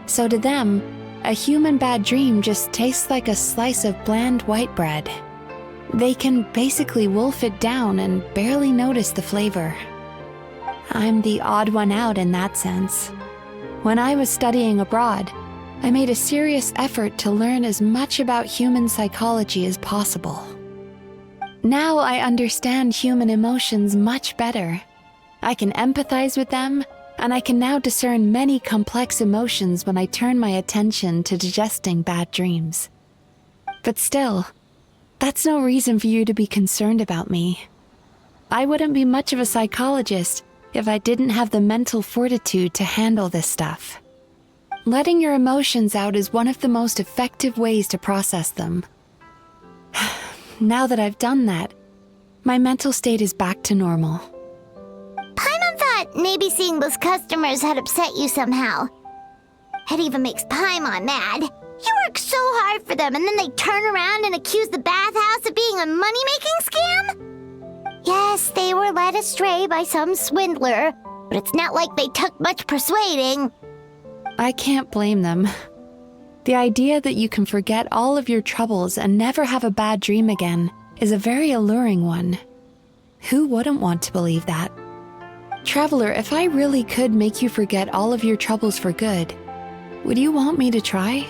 So to them, a human bad dream just tastes like a slice of bland white bread. They can basically wolf it down and barely notice the flavor. I'm the odd one out in that sense. When I was studying abroad, I made a serious effort to learn as much about human psychology as possible. Now I understand human emotions much better. I can empathize with them, and I can now discern many complex emotions when I turn my attention to digesting bad dreams. But still, that's no reason for you to be concerned about me. I wouldn't be much of a psychologist if I didn't have the mental fortitude to handle this stuff. Letting your emotions out is one of the most effective ways to process them. Now that I've done that, my mental state is back to normal. Paimon thought maybe seeing those customers had upset you somehow. It even makes Paimon mad. You work so hard for them and then they turn around and accuse the bathhouse of being a money-making scam? Yes, guess they were led astray by some swindler, but it's not like they took much persuading. I can't blame them. The idea that you can forget all of your troubles and never have a bad dream again is a very alluring one. Who wouldn't want to believe that? Traveler, if I really could make you forget all of your troubles for good, would you want me to try?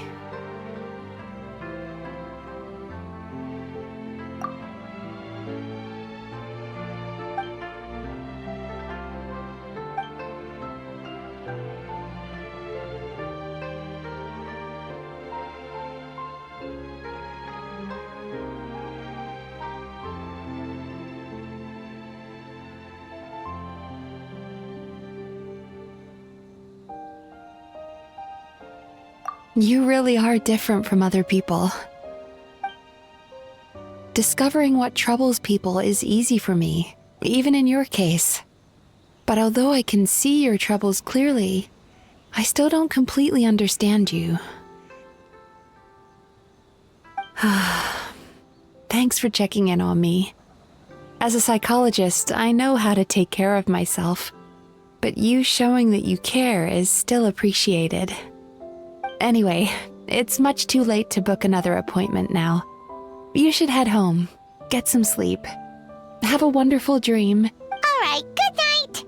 You really are different from other people. Discovering what troubles people is easy for me, even in your case. But although I can see your troubles clearly, I still don't completely understand you. Thanks for checking in on me. As a psychologist, I know how to take care of myself, but you showing that you care is still appreciated. Anyway, it's much too late to book another appointment now. You should head home, get some sleep. Have a wonderful dream. All right, good night.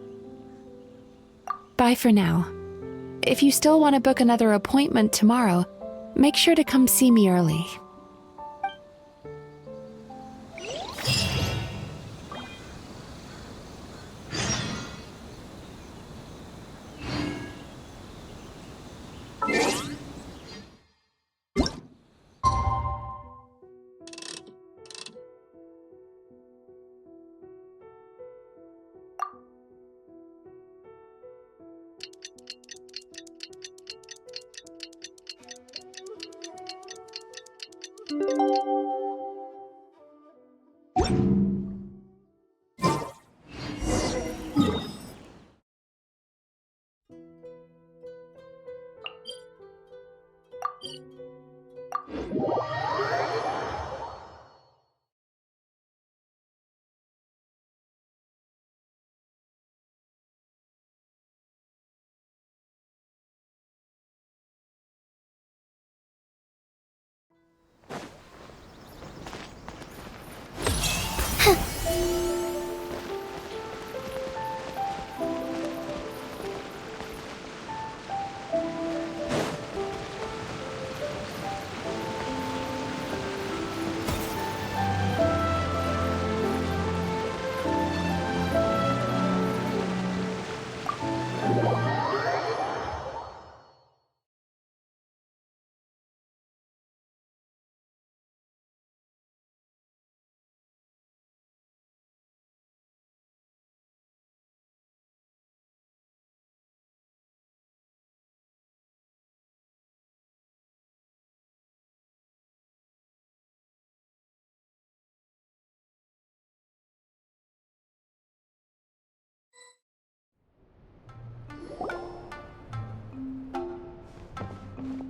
Bye for now. If you still want to book another appointment tomorrow, make sure to come see me early.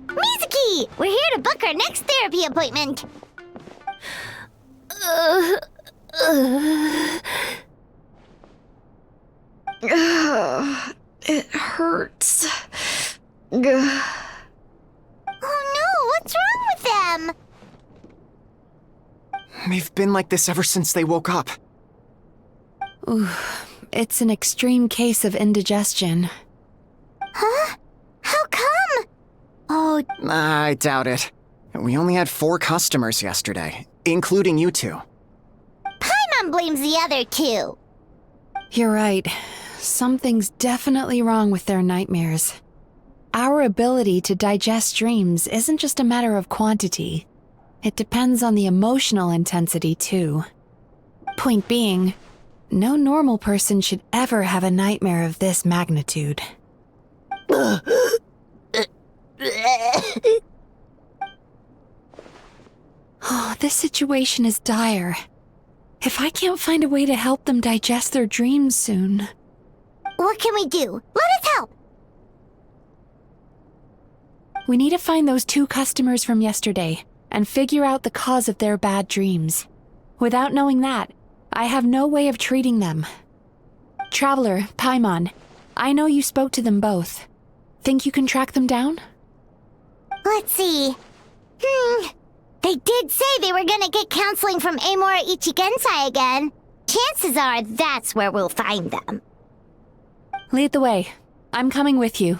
Muzuki, we're here to book our next therapy appointment. It hurts. Oh no, what's wrong with them? They've been like this ever since they woke up. Ooh, it's an extreme case of indigestion. Huh? How come? Oh, I doubt it. We only had 4 customers yesterday, including you two. Paimon blames the other 2. You're right. Something's definitely wrong with their nightmares. Our ability to digest dreams isn't just a matter of quantity. It depends on the emotional intensity, too. Point being, no normal person should ever have a nightmare of this magnitude. Oh, this situation is dire. If I can't find a way to help them digest their dreams soon... What can we do? Let us help! We need to find those 2 customers from yesterday and figure out the cause of their bad dreams. Without knowing that, I have no way of treating them. Traveler, Paimon, I know you spoke to them both. Think you can track them down? Let's see. They did say they were gonna get counseling from Amora Ichigensai again. Chances are that's where we'll find them. Lead the way. I'm coming with you.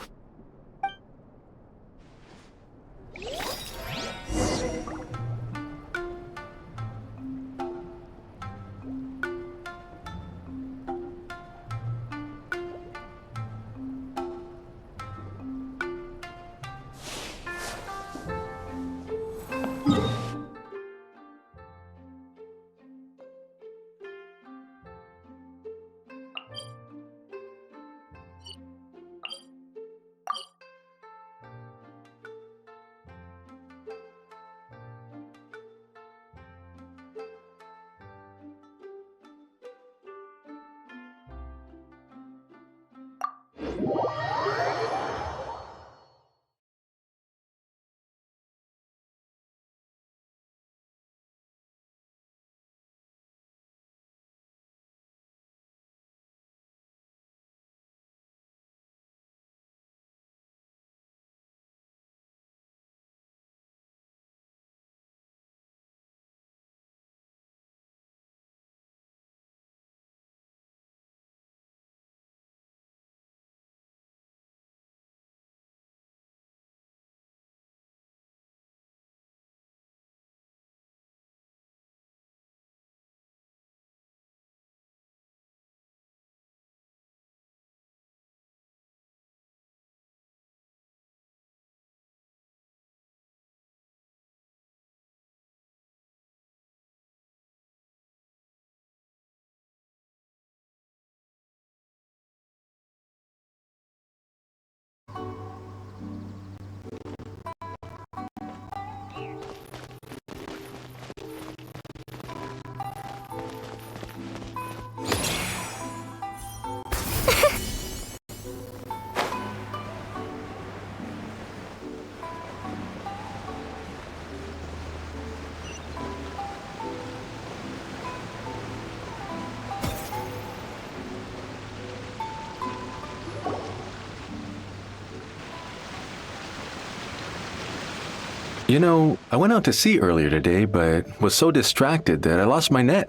You know, I went out to sea earlier today, but was so distracted that I lost my net.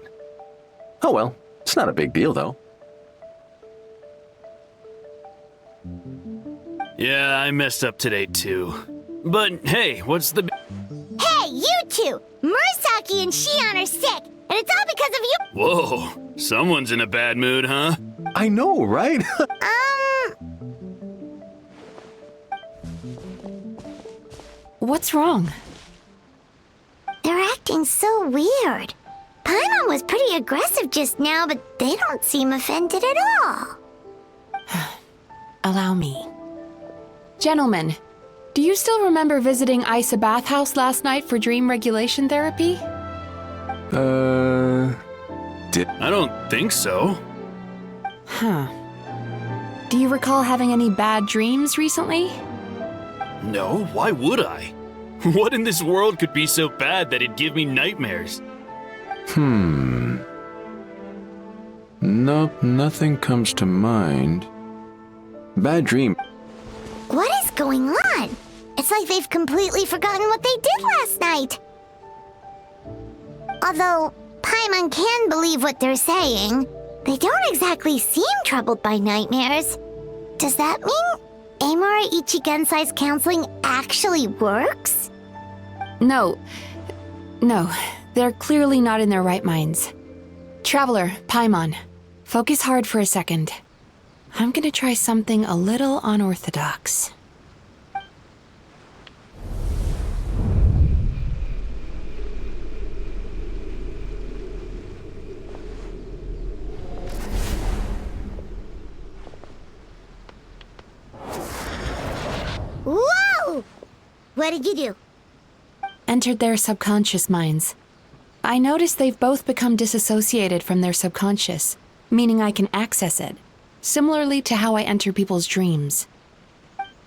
Oh well, it's not a big deal though. Yeah, I messed up today too. But hey, what's the... Hey, you two! Murasaki and Shion are sick, and it's all because of you. Whoa, someone's in a bad mood, huh? I know, right? What's wrong? They're acting so weird. Paimon was pretty aggressive just now, but they don't seem offended at all. Allow me. Gentlemen, do you still remember visiting Isa Bathhouse last night for dream regulation therapy? I don't think so. Huh. Do you recall having any bad dreams recently? No, why would I? What in this world could be so bad that it'd give me nightmares? Nope, nothing comes to mind. Bad dream. What is going on? It's like they've completely forgotten what they did last night. Although Paimon can believe what they're saying, they don't exactly seem troubled by nightmares. Does that mean Amora Ichigensai's counseling actually works? No, they're clearly not in their right minds. Traveler, Paimon, focus hard for a second. I'm gonna try something a little unorthodox. Whoa! What did you do? Entered their subconscious minds. I noticed they've both become disassociated from their subconscious, meaning I can access it, similarly to how I enter people's dreams.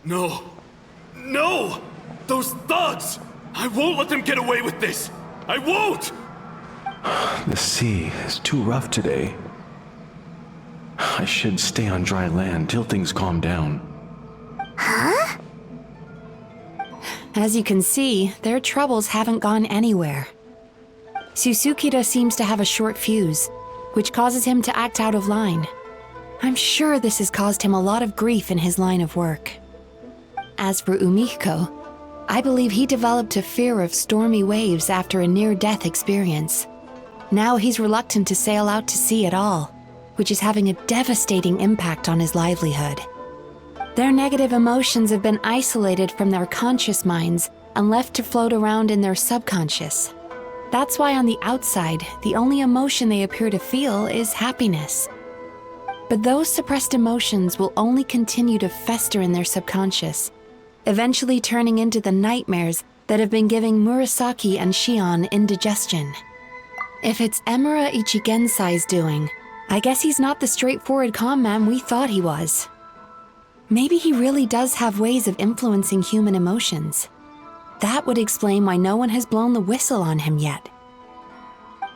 No! No! Those thugs! I won't let them get away with this! I won't! The sea is too rough today. I should stay on dry land till things calm down. Huh? As you can see, their troubles haven't gone anywhere. Susukita seems to have a short fuse, which causes him to act out of line. I'm sure this has caused him a lot of grief in his line of work. As for Umiko, I believe he developed a fear of stormy waves after a near-death experience. Now he's reluctant to sail out to sea at all, which is having a devastating impact on his livelihood. Their negative emotions have been isolated from their conscious minds and left to float around in their subconscious. That's why on the outside, the only emotion they appear to feel is happiness. But those suppressed emotions will only continue to fester in their subconscious, eventually turning into the nightmares that have been giving Murasaki and Shion indigestion. If it's Emura Ichigensai's doing, I guess he's not the straightforward calm man we thought he was. Maybe he really does have ways of influencing human emotions. That would explain why no one has blown the whistle on him yet.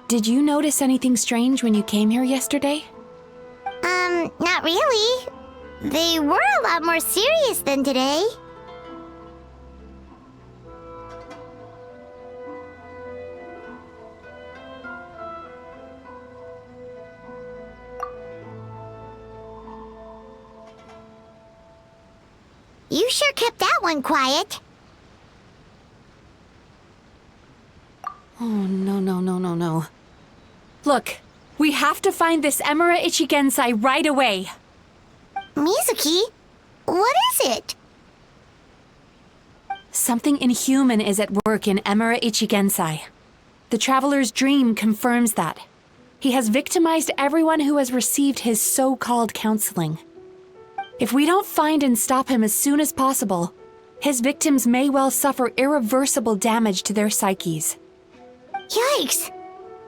Did you notice anything strange when you came here yesterday? Not really. They were a lot more serious than today. You sure kept that one quiet. Oh, no. Look, we have to find this Emura Ichigensai right away. Mizuki, what is it? Something inhuman is at work in Emura Ichigensai. The Traveler's Dream confirms that. He has victimized everyone who has received his so-called counseling. If we don't find and stop him as soon as possible, his victims may well suffer irreversible damage to their psyches. Yikes!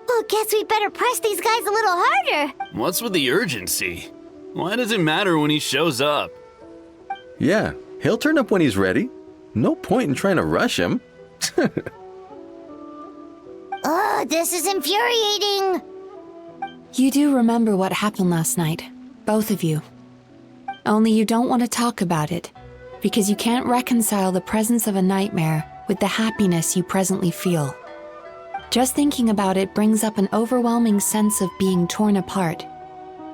Well, guess we better press these guys a little harder. What's with the urgency? Why does it matter when he shows up? Yeah, he'll turn up when he's ready. No point in trying to rush him. Ugh, this is infuriating. You do remember what happened last night, both of you. Only you don't want to talk about it, because you can't reconcile the presence of a nightmare with the happiness you presently feel. Just thinking about it brings up an overwhelming sense of being torn apart.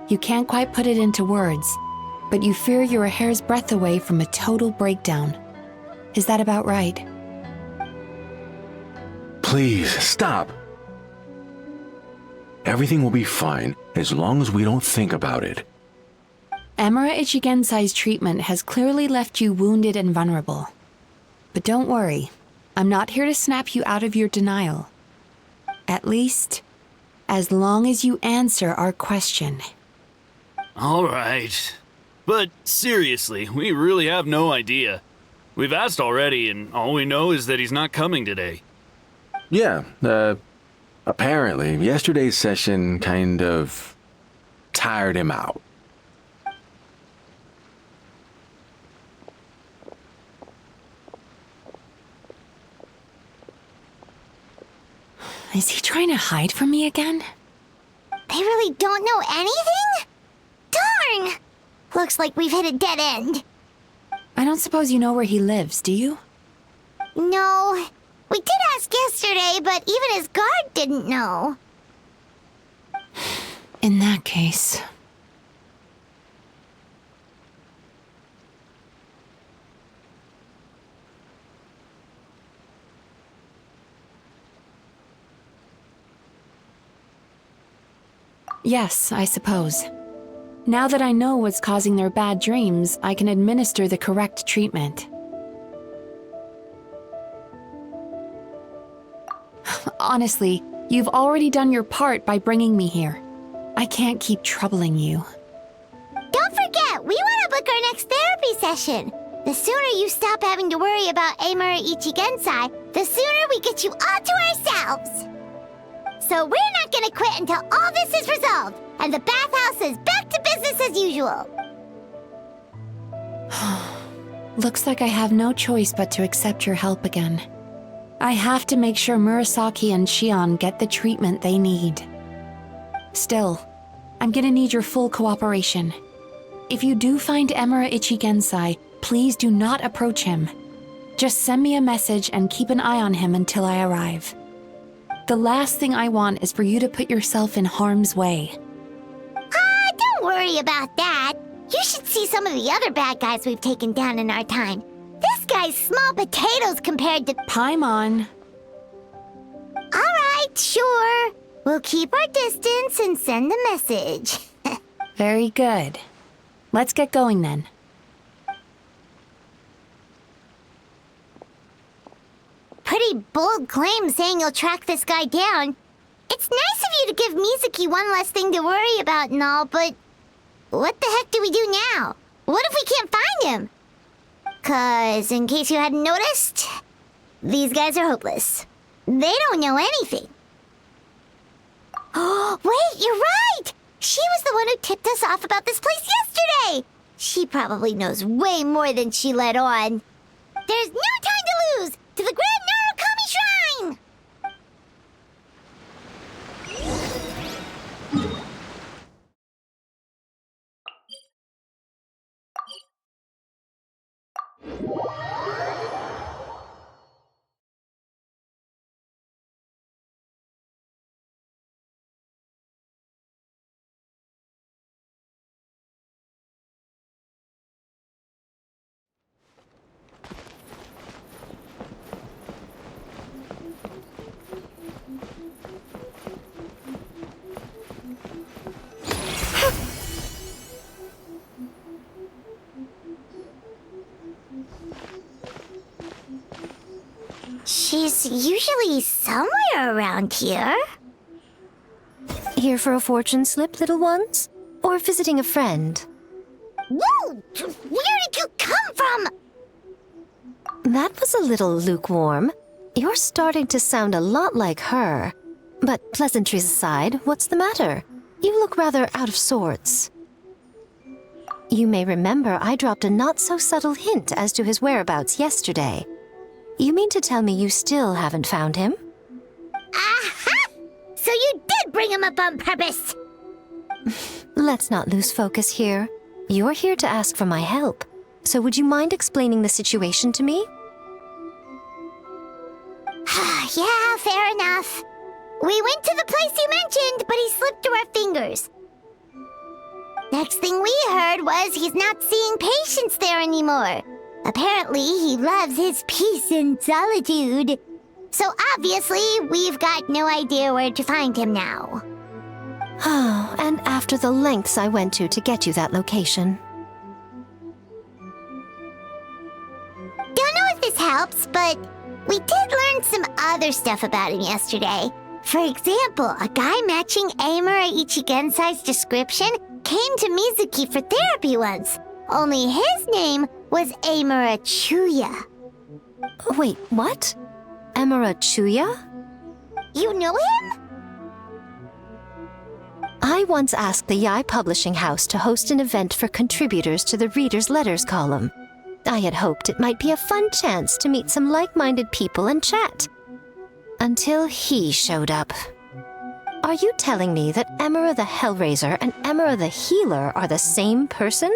You can't quite put it into words, but you fear you're a hair's breadth away from a total breakdown. Is that about right? Please, stop. Everything will be fine as long as we don't think about it. Emura Ichigensai's treatment has clearly left you wounded and vulnerable. But don't worry, I'm not here to snap you out of your denial. At least, as long as you answer our question. All right. But seriously, we really have no idea. We've asked already, and all we know is that he's not coming today. Yeah, apparently, yesterday's session kind of tired him out. Is he trying to hide from me again? They really don't know anything? Darn! Looks like we've hit a dead end. I don't suppose you know where he lives, do you? No. We did ask yesterday, but even his guard didn't know. In that case... Yes, I suppose. Now that I know what's causing their bad dreams, I can administer the correct treatment. Honestly, you've already done your part by bringing me here. I can't keep troubling you. Don't forget, we want to book our next therapy session. The sooner you stop having to worry about Emura Ichigensai, the sooner we get you all to ourselves. So we're not gonna quit until all this is resolved, and the bathhouse is back to business as usual. Looks like I have no choice but to accept your help again. I have to make sure Murasaki and Shion get the treatment they need. Still, I'm gonna need your full cooperation. If you do find Emura Ichigensai, please do not approach him. Just send me a message and keep an eye on him until I arrive. The last thing I want is for you to put yourself in harm's way. Don't worry about that. You should see some of the other bad guys we've taken down in our time. This guy's small potatoes compared to... Paimon. Alright, sure. We'll keep our distance and send the message. Very good. Let's get going then. Pretty bold claim saying you'll track this guy down. It's nice of you to give Mizuki one less thing to worry about and all, but... what the heck do we do now? What if we can't find him? 'Cause, in case you hadn't noticed, these guys are hopeless. They don't know anything. Oh, wait, you're right! She was the one who tipped us off about this place yesterday! She probably knows way more than she let on. There's no time to lose! To the Grand Narukami Shrine! She's usually somewhere around here. Here for a fortune slip, little ones? Or visiting a friend? Whoa! Where did you come from? That was a little lukewarm. You're starting to sound a lot like her. But pleasantries aside, what's the matter? You look rather out of sorts. You may remember I dropped a not-so-subtle hint as to his whereabouts yesterday. You mean to tell me you still haven't found him? Aha! So you did bring him up on purpose! Let's not lose focus here. You're here to ask for my help. So would you mind explaining the situation to me? Yeah, fair enough. We went to the place you mentioned, but he slipped through our fingers. Next thing we heard was he's not seeing patients there anymore. Apparently, he loves his peace and solitude. So obviously, we've got no idea where to find him now. Oh, and after the lengths I went to get you that location. Don't know if this helps, but we did learn some other stuff about him yesterday. For example, a guy matching Amura Ichigensai's description came to Mizuki for therapy once. Only his name was Amura Chuya. Wait, what? Amura Chuya? You know him? I once asked the Yai Publishing House to host an event for contributors to the Reader's Letters column. I had hoped it might be a fun chance to meet some like-minded people and chat. Until he showed up. Are you telling me that Emura the Hellraiser and Emura the Healer are the same person?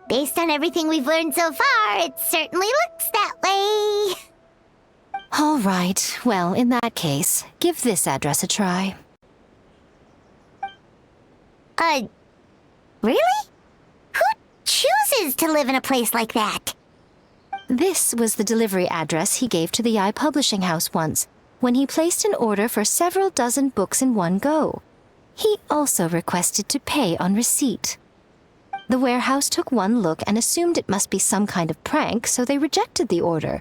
Based on everything we've learned so far, it certainly looks that way. All right, well, in that case, give this address a try. Really? Who chooses to live in a place like that? This was the delivery address he gave to the Yai Publishing House once, when he placed an order for several dozen books in one go. He also requested to pay on receipt. The warehouse took one look and assumed it must be some kind of prank, so they rejected the order,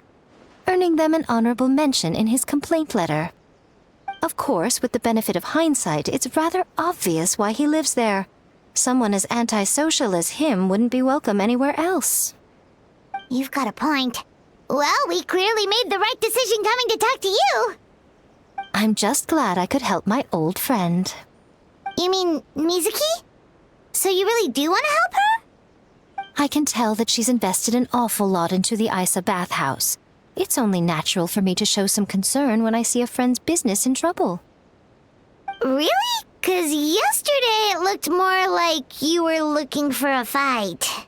earning them an honorable mention in his complaint letter. Of course, with the benefit of hindsight, it's rather obvious why he lives there. Someone as antisocial as him wouldn't be welcome anywhere else. You've got a point. Well, we clearly made the right decision coming to talk to you. I'm just glad I could help my old friend. You mean Mizuki? So you really do want to help her? I can tell that she's invested an awful lot into the Isa bathhouse. It's only natural for me to show some concern when I see a friend's business in trouble. Really? 'Cause yesterday it looked more like you were looking for a fight.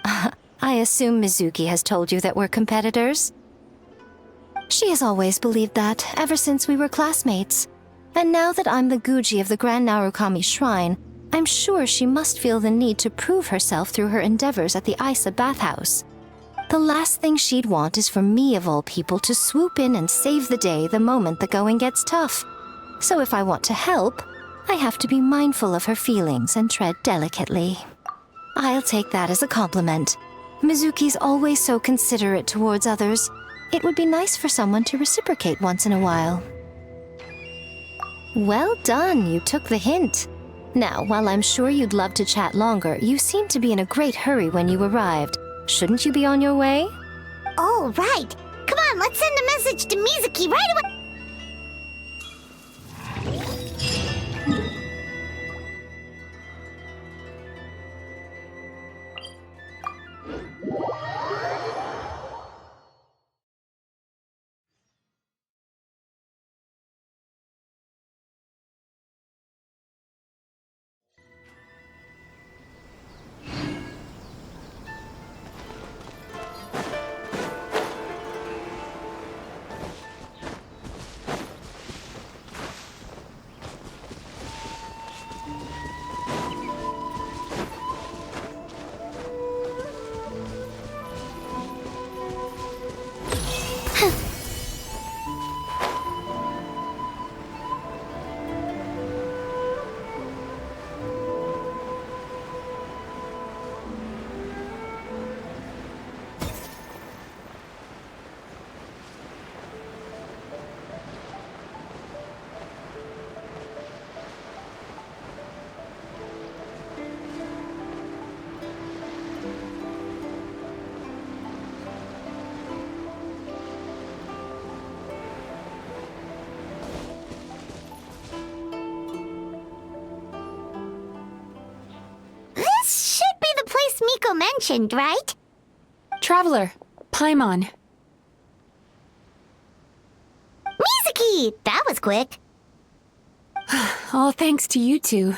I assume Mizuki has told you that we're competitors? She has always believed that, ever since we were classmates. And now that I'm the Guji of the Grand Narukami Shrine, I'm sure she must feel the need to prove herself through her endeavors at the Isa bathhouse. The last thing she'd want is for me, of all people, to swoop in and save the day the moment the going gets tough. So if I want to help, I have to be mindful of her feelings and tread delicately. I'll take that as a compliment. Mizuki's always so considerate towards others. It would be nice for someone to reciprocate once in a while. Well done, you took the hint. Now, while I'm sure you'd love to chat longer, you seemed to be in a great hurry when you arrived. Shouldn't you be on your way? Oh, right. Come on, let's send a message to Mizuki right away. Miko mentioned, right? Traveler, Paimon. Mizuki! That was quick. All thanks to you two.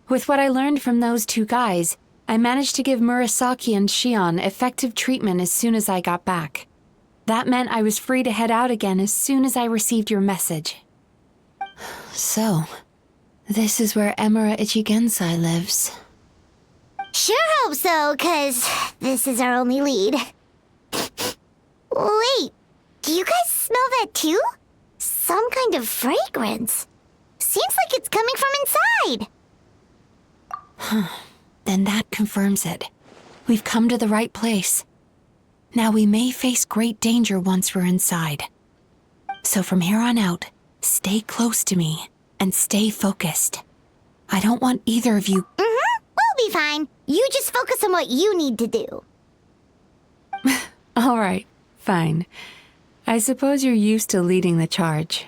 With what I learned from those two guys, I managed to give Murasaki and Shion effective treatment as soon as I got back. That meant I was free to head out again as soon as I received your message. So, this is where Emura Ichigensai lives. Sure hope so, 'cause this is our only lead. Wait, do you guys smell that too? Some kind of fragrance. Seems like it's coming from inside. Then that confirms it. We've come to the right place. Now we may face great danger once we're inside. So from here on out, stay close to me and stay focused. I don't want either of you... We'll be fine. You just focus on what you need to do. All right, fine. I suppose you're used to leading the charge.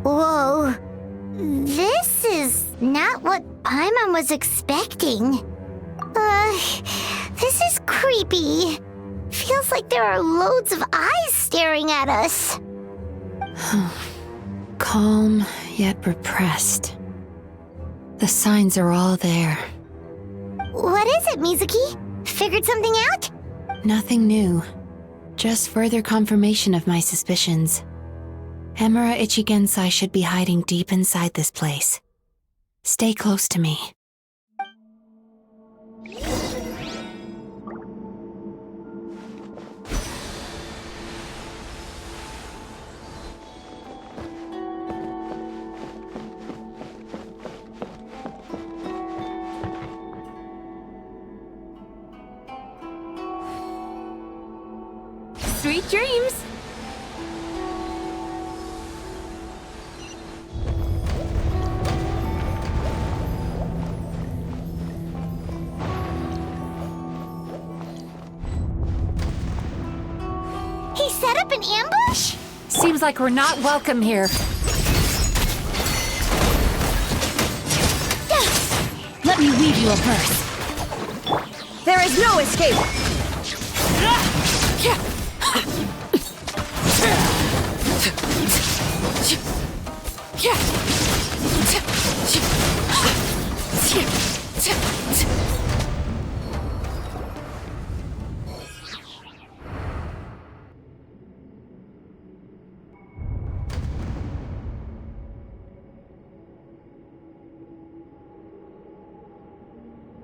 Whoa. This is not what Paimon was expecting. This is creepy. Feels like there are loads of eyes staring at us. Calm, yet repressed. The signs are all there. What is it, Mizuki? Figured something out? Nothing new. Just further confirmation of my suspicions. Emura Ichigensai should be hiding deep inside this place. Stay close to me. Sweet dreams! He set up an ambush? Seems like we're not welcome here. Let me weave you a verse. There is no escape!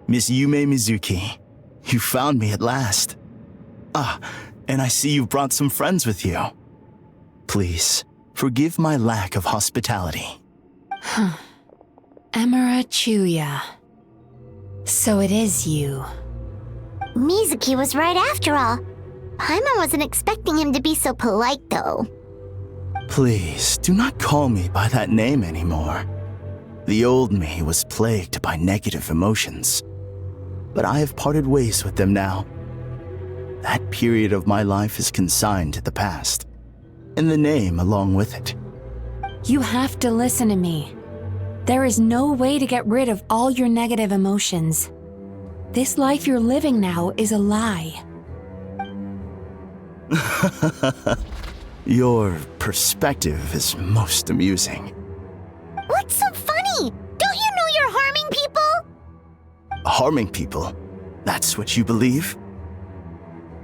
Miss MIzuki, you found me at last. And I see you've brought some friends with you. Please, forgive my lack of hospitality. Emura Chuya. So it is you. Mizuki was right after all. Paimon wasn't expecting him to be so polite, though. Please, do not call me by that name anymore. The old me was plagued by negative emotions, but I have parted ways with them now. That period of my life is consigned to the past, and the name along with it. You have to listen to me. There is no way to get rid of all your negative emotions. This life you're living now is a lie. Your perspective is most amusing. What's so funny? Don't you know you're harming people? Harming people? That's what you believe?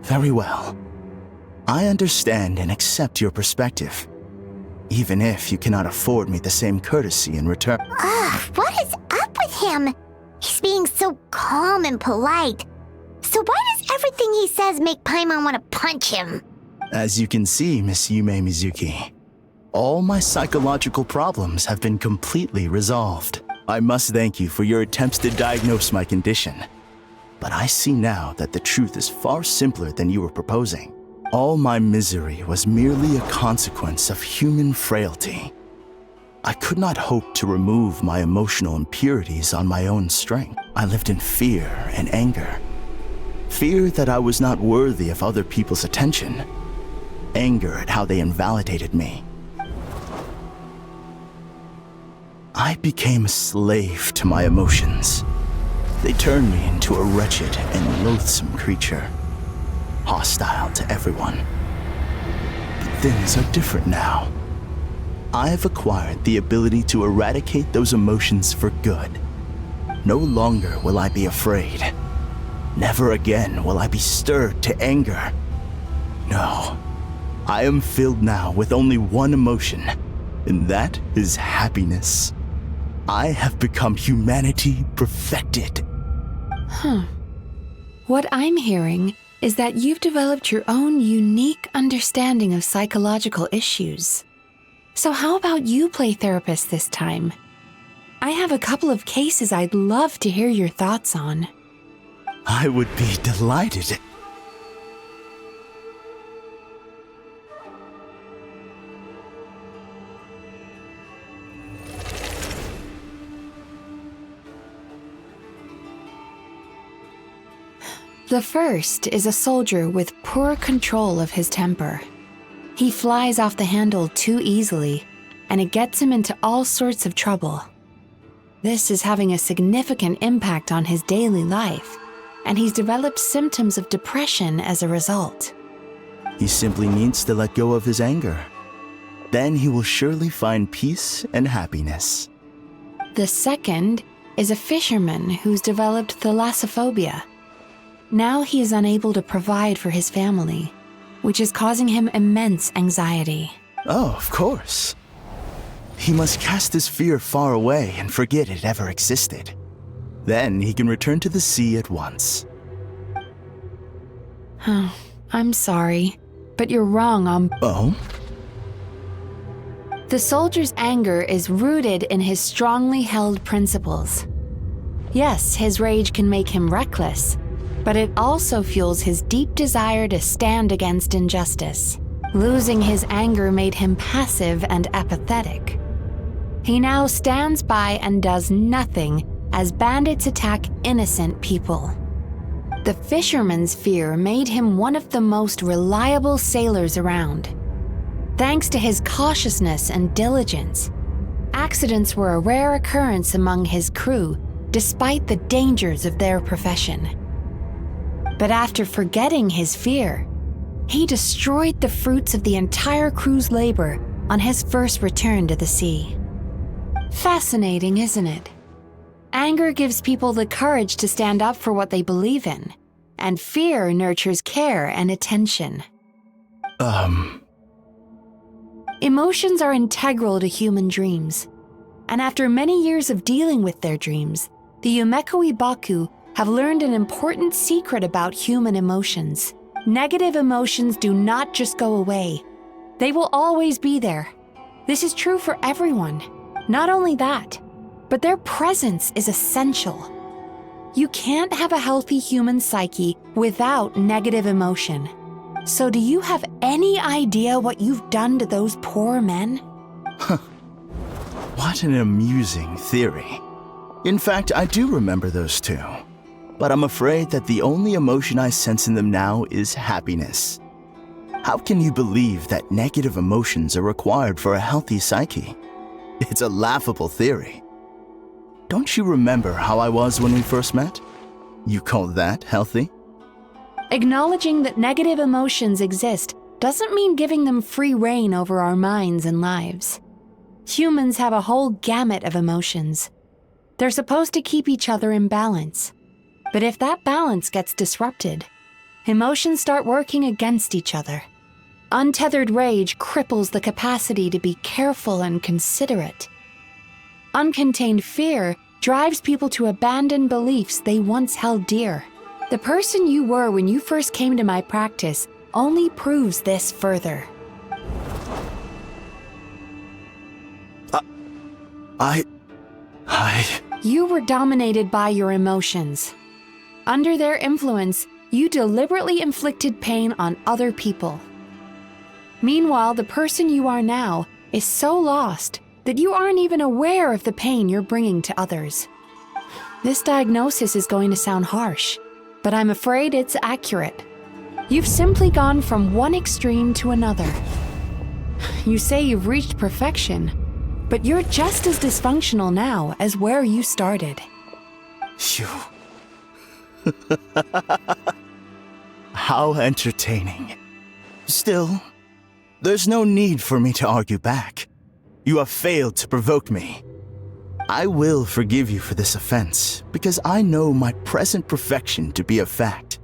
Very well. I understand and accept your perspective, even if you cannot afford me the same courtesy in return. What is up with him? He's being so calm and polite. So why does everything he says make Paimon want to punch him? As you can see, Miss MIzuki, all my psychological problems have been completely resolved. I must thank you for your attempts to diagnose my condition. But I see now that the truth is far simpler than you were proposing. All my misery was merely a consequence of human frailty. I could not hope to remove my emotional impurities on my own strength. I lived in fear and anger. Fear that I was not worthy of other people's attention. Anger at how they invalidated me. I became a slave to my emotions. They turned me into a wretched and loathsome creature, hostile to everyone. But things are different now. I have acquired the ability to eradicate those emotions for good. No longer will I be afraid. Never again will I be stirred to anger. No, I am filled now with only one emotion, and that is happiness. I have become humanity perfected. What I'm hearing is that you've developed your own unique understanding of psychological issues. So how about you play therapist this time? I have a couple of cases I'd love to hear your thoughts on. I would be delighted. The first is a soldier with poor control of his temper. He flies off the handle too easily, and it gets him into all sorts of trouble. This is having a significant impact on his daily life, and he's developed symptoms of depression as a result. He simply needs to let go of his anger. Then he will surely find peace and happiness. The second is a fisherman who's developed thalassophobia. Now he is unable to provide for his family, which is causing him immense anxiety. Oh, of course. He must cast his fear far away and forget it ever existed. Then he can return to the sea at once. I'm sorry, but you're wrong on... Oh? The soldier's anger is rooted in his strongly held principles. Yes, his rage can make him reckless, but it also fuels his deep desire to stand against injustice. Losing his anger made him passive and apathetic. He now stands by and does nothing as bandits attack innocent people. The fisherman's fear made him one of the most reliable sailors around. Thanks to his cautiousness and diligence, accidents were a rare occurrence among his crew, despite the dangers of their profession. But after forgetting his fear, he destroyed the fruits of the entire crew's labor on his first return to the sea. Fascinating, isn't it? Anger gives people the courage to stand up for what they believe in, and fear nurtures care and attention. Emotions are integral to human dreams, and after many years of dealing with their dreams, the Yumeko Ibaku have learned an important secret about human emotions. Negative emotions do not just go away. They will always be there. This is true for everyone. Not only that, but their presence is essential. You can't have a healthy human psyche without negative emotion. So do you have any idea what you've done to those poor men? What an amusing theory. In fact, I do remember those two. But I'm afraid that the only emotion I sense in them now is happiness. How can you believe that negative emotions are required for a healthy psyche? It's a laughable theory. Don't you remember how I was when we first met? You call that healthy? Acknowledging that negative emotions exist doesn't mean giving them free rein over our minds and lives. Humans have a whole gamut of emotions. They're supposed to keep each other in balance. But if that balance gets disrupted, emotions start working against each other. Untethered rage cripples the capacity to be careful and considerate. Uncontained fear drives people to abandon beliefs they once held dear. The person you were when you first came to my practice only proves this further. You were dominated by your emotions. Under their influence, you deliberately inflicted pain on other people. Meanwhile, the person you are now is so lost that you aren't even aware of the pain you're bringing to others. This diagnosis is going to sound harsh, but I'm afraid it's accurate. You've simply gone from one extreme to another. You say you've reached perfection, but you're just as dysfunctional now as where you started. Phew. How entertaining. Still, there's no need for me to argue back. You have failed to provoke me. I will forgive you for this offense because I know my present perfection to be a fact.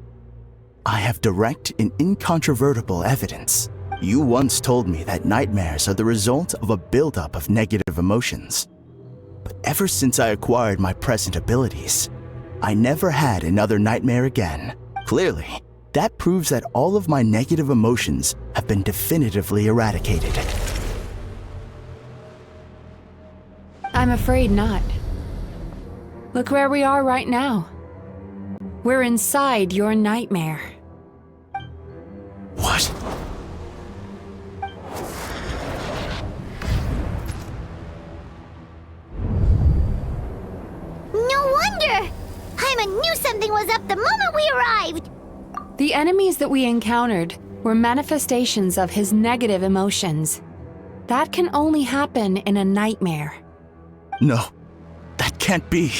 I have direct and incontrovertible evidence. You once told me that nightmares are the result of a buildup of negative emotions. But ever since I acquired my present abilities, I never had another nightmare again. Clearly, that proves that all of my negative emotions have been definitively eradicated. I'm afraid not. Look where we are right now. We're inside your nightmare. What? No wonder! Paimon knew something was up the moment we arrived! The enemies that we encountered were manifestations of his negative emotions. That can only happen in a nightmare. No, that can't be.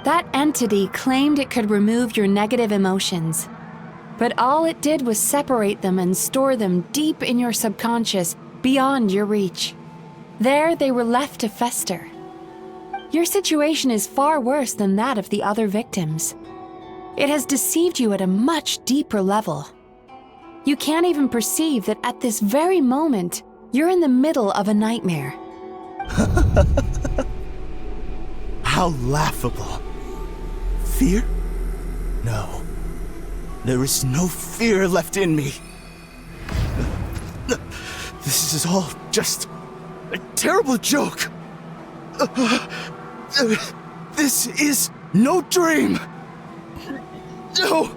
That entity claimed it could remove your negative emotions. But all it did was separate them and store them deep in your subconscious, beyond your reach. There they were left to fester. Your situation is far worse than that of the other victims. It has deceived you at a much deeper level. You can't even perceive that at this very moment, you're in the middle of a nightmare. How laughable. Fear? No. There is no fear left in me. This is all just a terrible joke. This is no dream. No.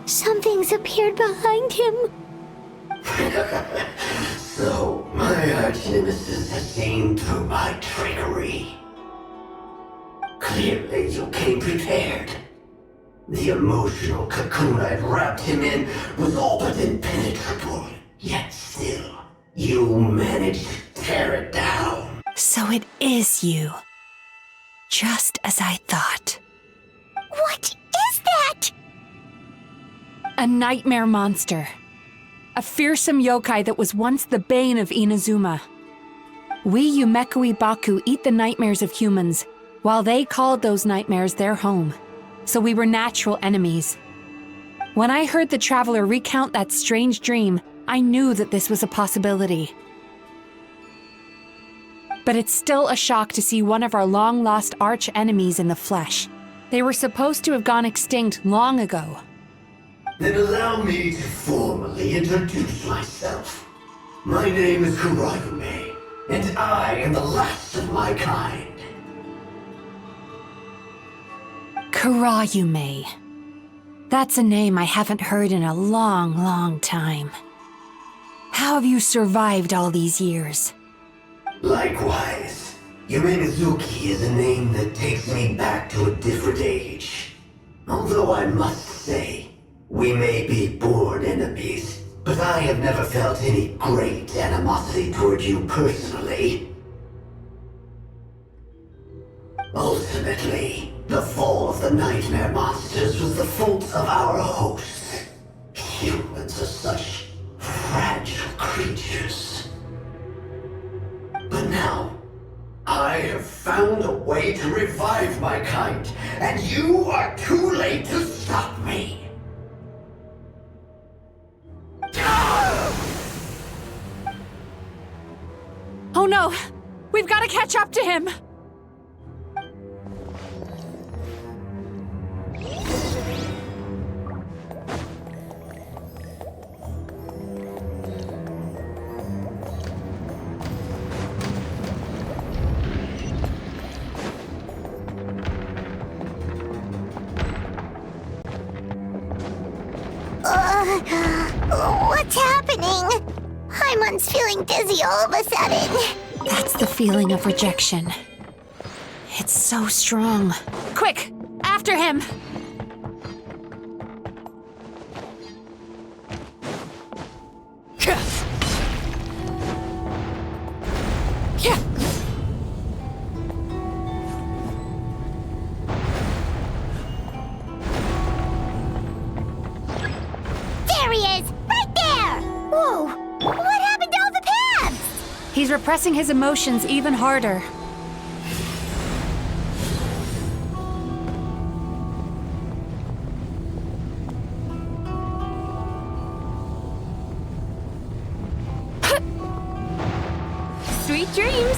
Something's appeared behind him. So, my arch-nemesis has seen through my trickery. Clearly, you came prepared. The emotional cocoon I'd wrapped him in was all but impenetrable. Yet still, you managed to tear it down. So it is you. Just as I thought. What is that? A nightmare monster. A fearsome yokai that was once the bane of Inazuma. We Yumekui Baku eat the nightmares of humans, while they called those nightmares their home. So we were natural enemies. When I heard the traveler recount that strange dream, I knew that this was a possibility. But it's still a shock to see one of our long-lost arch-enemies in the flesh. They were supposed to have gone extinct long ago. Then allow me to formally introduce myself. My name is Kurayume, and I am the last of my kind. Kurayume. That's a name I haven't heard in a long, long time. How have you survived all these years? Likewise, MIzuki is a name that takes me back to a different age. Although I must say, we may be born enemies, but I have never felt any great animosity toward you personally. Ultimately, the fall of the nightmare monsters was the fault of our hosts. Humans are such fragile creatures. But now, I have found a way to revive my kind, and you are too late to stop me. Oh no! We've got to catch up to him! What's happening? Haimon's feeling dizzy all of a sudden. That's the feeling of rejection. It's so strong. Quick! After him! There he is! Right there! Whoa! What happened to all the paths? He's repressing his emotions even harder. Sweet dreams!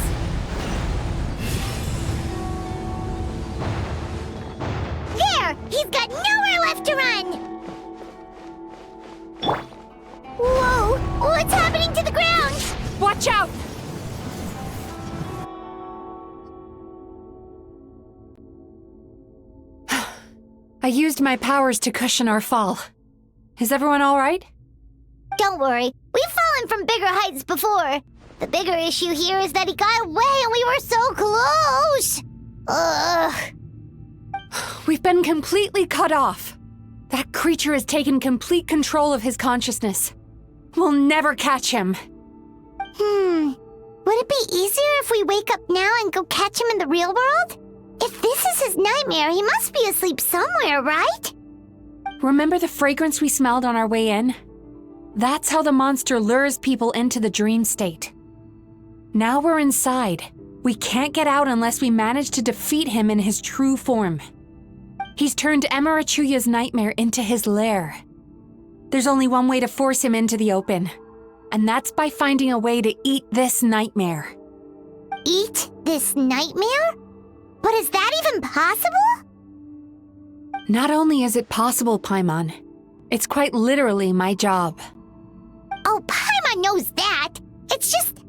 There! He's got nowhere left to run! Whoa! What's happening to the ground? Watch out! I used my powers to cushion our fall. Is everyone all right? Don't worry, we've fallen from bigger heights before. The bigger issue here is that he got away and we were so close! Ugh. We've been completely cut off. That creature has taken complete control of his consciousness. We'll never catch him. Would it be easier if we wake up now and go catch him in the real world? If this is his nightmare, he must be asleep somewhere, right? Remember the fragrance we smelled on our way in? That's how the monster lures people into the dream state. Now we're inside. We can't get out unless we manage to defeat him in his true form. He's turned Emirachuya's nightmare into his lair. There's only one way to force him into the open, and that's by finding a way to eat this nightmare. Eat this nightmare? But is that even possible? Not only is it possible, Paimon, it's quite literally my job. Oh, Paimon knows that. It's just...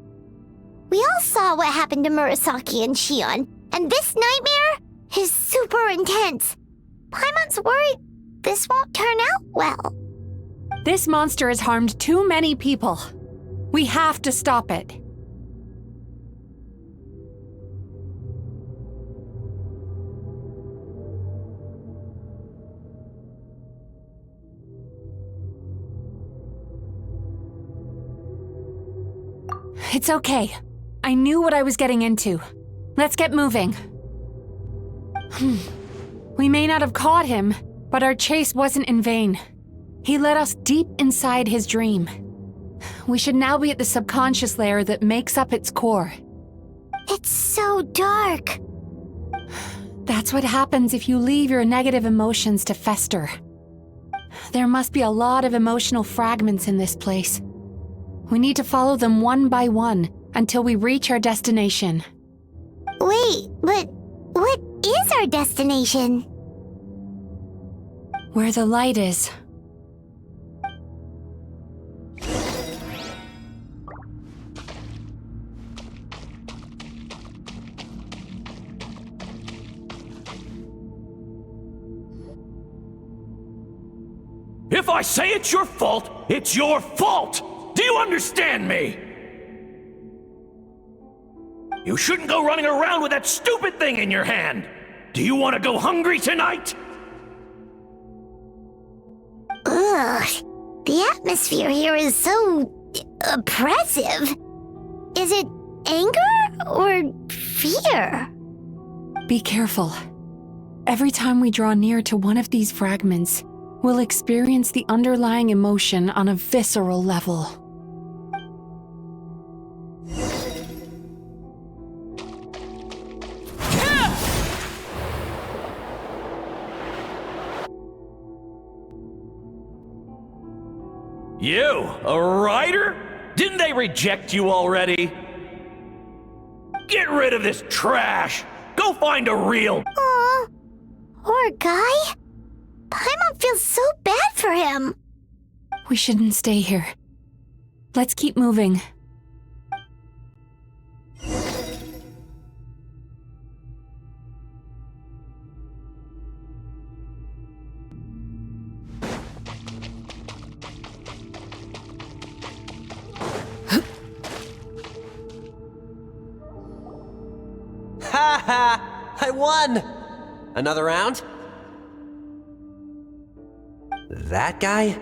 We all saw what happened to Murasaki and Shion, and this nightmare is super intense. Paimon's worried this won't turn out well. This monster has harmed too many people. We have to stop it. It's okay. I knew what I was getting into. Let's get moving. We may not have caught him, but our chase wasn't in vain. He led us deep inside his dream. We should now be at the subconscious layer that makes up its core. It's so dark. That's what happens if you leave your negative emotions to fester. There must be a lot of emotional fragments in this place. We need to follow them one by one until we reach our destination. Wait, but what is our destination? Where the light is. If I say it's your fault, it's your fault! Do you understand me? You shouldn't go running around with that stupid thing in your hand! Do you want to go hungry tonight? Ugh, the atmosphere here is so oppressive. Is it anger or fear? Be careful. Every time we draw near to one of these fragments, we'll experience the underlying emotion on a visceral level. You, a writer? Didn't they reject you already? Get rid of this trash! Go find a real... Aw, poor guy. Paimon feels so bad for him. We shouldn't stay here. Let's keep moving. Ha ha! I won! Another round? That guy?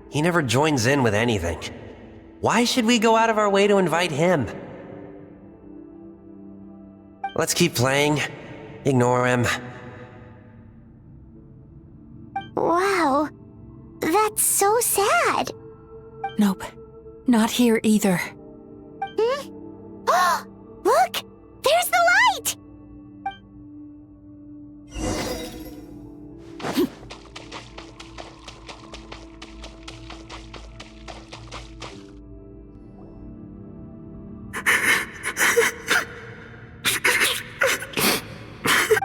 He never joins in with anything. Why should we go out of our way to invite him? Let's keep playing. Ignore him. Wow, that's so sad. Nope, not here either. Look, there's the light!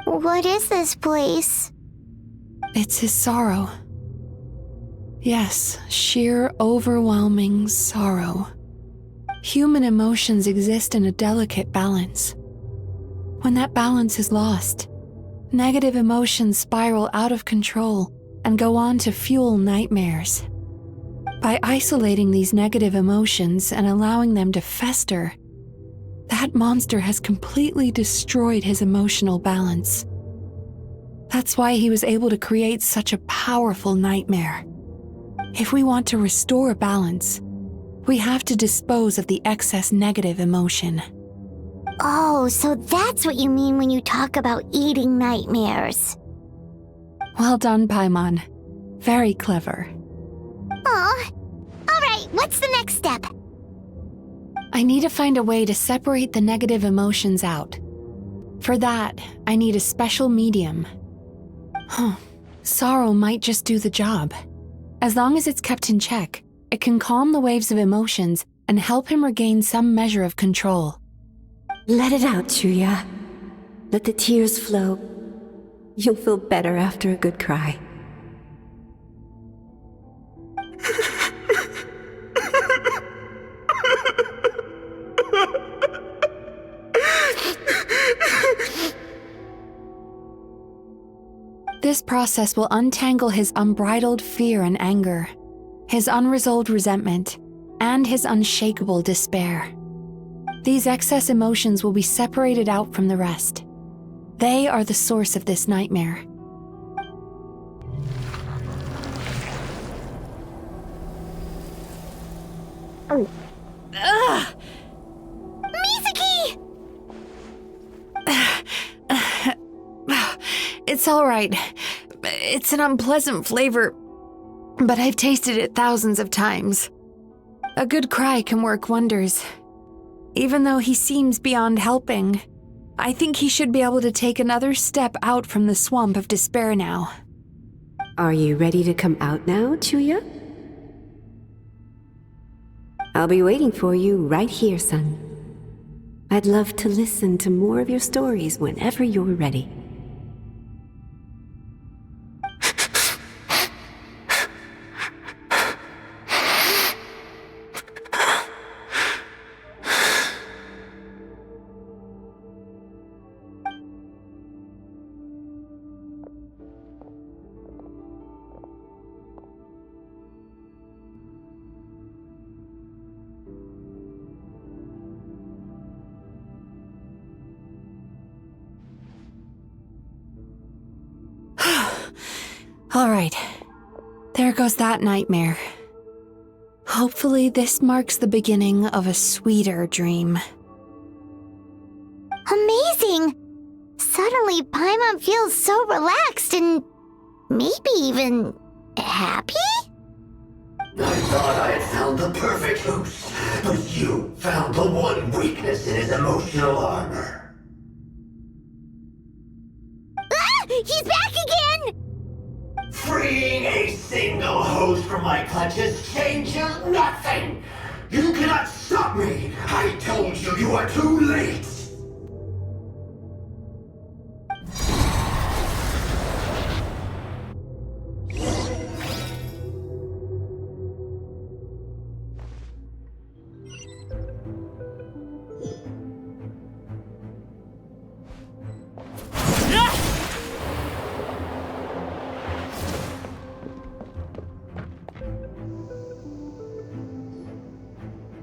What is this place? It's his sorrow. Yes, sheer, overwhelming sorrow. Human emotions exist in a delicate balance. When that balance is lost, negative emotions spiral out of control and go on to fuel nightmares. By isolating these negative emotions and allowing them to fester, that monster has completely destroyed his emotional balance. That's why he was able to create such a powerful nightmare. If we want to restore balance, We have to dispose of the excess negative emotion. Oh, so that's what you mean when you talk about eating nightmares. Well done, Paimon. Very clever. Aw. Alright, what's the next step? I need to find a way to separate the negative emotions out. For that, I need a special medium. Sorrow might just do the job. As long as it's kept in check, it can calm the waves of emotions and help him regain some measure of control. Let it out, Chuya. Let the tears flow. You'll feel better after a good cry. This process will untangle his unbridled fear and anger, his unresolved resentment, and his unshakable despair. These excess emotions will be separated out from the rest. They are the source of this nightmare. Mizuki! It's all right. It's an unpleasant flavor, but I've tasted it thousands of times. A good cry can work wonders. Even though he seems beyond helping, I think he should be able to take another step out from the swamp of despair now. Are you ready to come out now, Chuya? I'll be waiting for you right here, son. I'd love to listen to more of your stories whenever you're ready. All right, there goes that nightmare. Hopefully this marks the beginning of a sweeter dream. Amazing! Suddenly, Paimon feels so relaxed and maybe even happy? I thought I had found the perfect host, but you found the one weakness in his emotional armor. Ah! He's back again! Freeing a single host from my clutches changes nothing! You cannot stop me! I told you you are too late!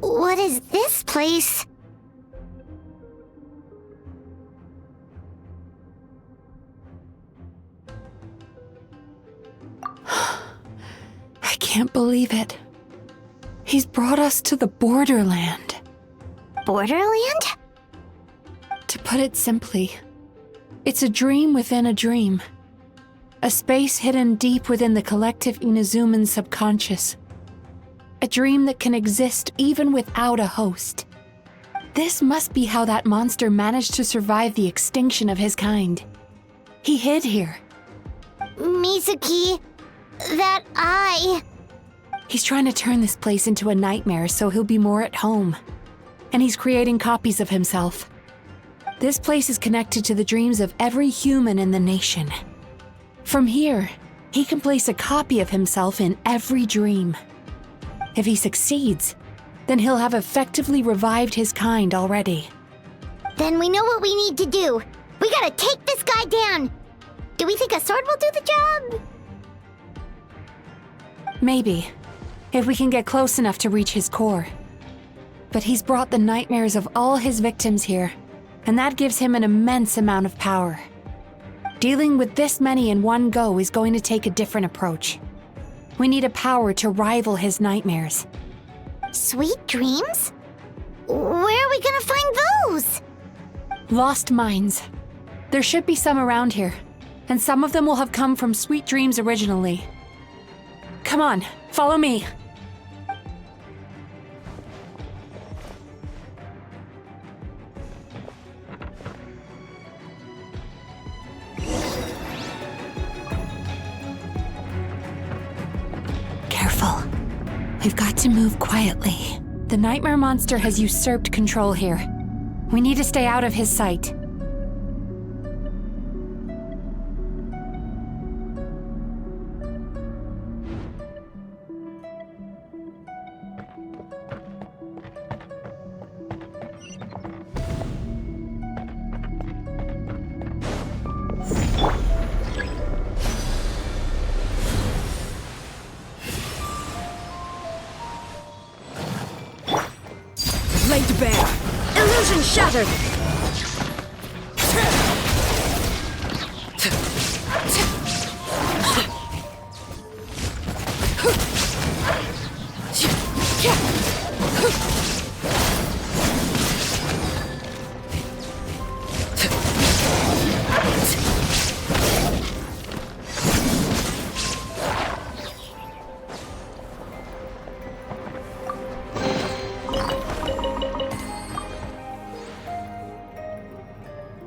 What is this place? I can't believe it. He's brought us to the Borderland. Borderland? To put it simply, it's a dream within a dream. A space hidden deep within the collective Inazuman subconscious. A dream that can exist even without a host. This must be how that monster managed to survive the extinction of his kind. He hid here. Mizuki, that eye. He's trying to turn this place into a nightmare so he'll be more at home. And he's creating copies of himself. This place is connected to the dreams of every human in the nation. From here, he can place a copy of himself in every dream. If he succeeds, then he'll have effectively revived his kind already. Then we know what we need to do. We gotta take this guy down. Do we think a sword will do the job? Maybe, if we can get close enough to reach his core. But he's brought the nightmares of all his victims here, and that gives him an immense amount of power. Dealing with this many in one go is going to take a different approach. We need a power to rival his nightmares. Sweet dreams? Where are we gonna find those? Lost mines. There should be some around here, and some of them will have come from Sweet Dreams originally. Come on, follow me. Careful. We've got to move quietly. The nightmare monster has usurped control here. We need to stay out of his sight. Laid bare. Illusion shattered.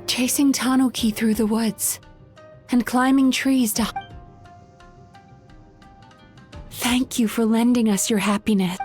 Chasing Tanuki through the woods and climbing trees to... Thank you for lending us your happiness.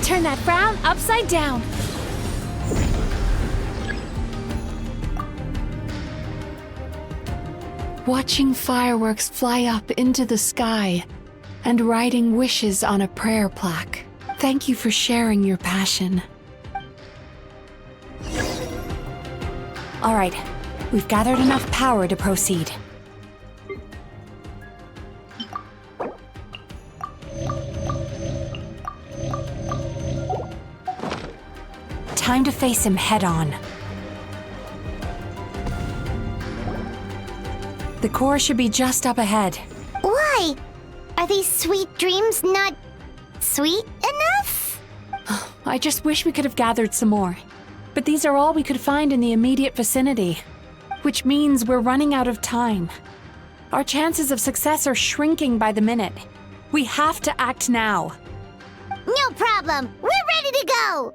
Turn that frown upside down. Watching fireworks fly up into the sky and writing wishes on a prayer plaque. Thank you for sharing your passion. All right, we've gathered enough power to proceed. Time to face him head-on. The core should be just up ahead. Why? Are these sweet dreams not sweet enough? I just wish we could have gathered some more. But these are all we could find in the immediate vicinity. Which means we're running out of time. Our chances of success are shrinking by the minute. We have to act now. No problem. We're ready to go.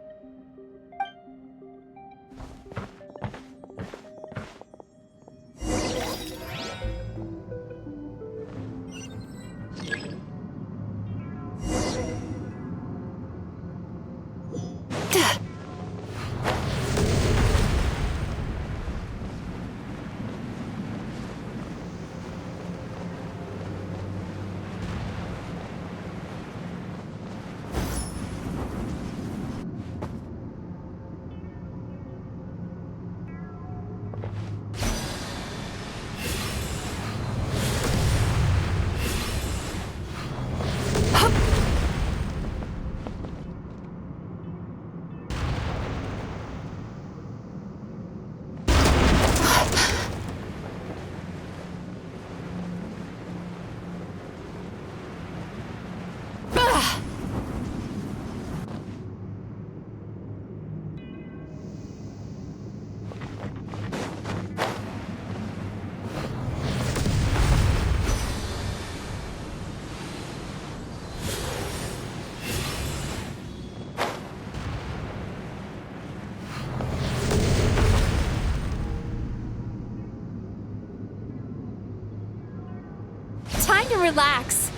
Time to relax.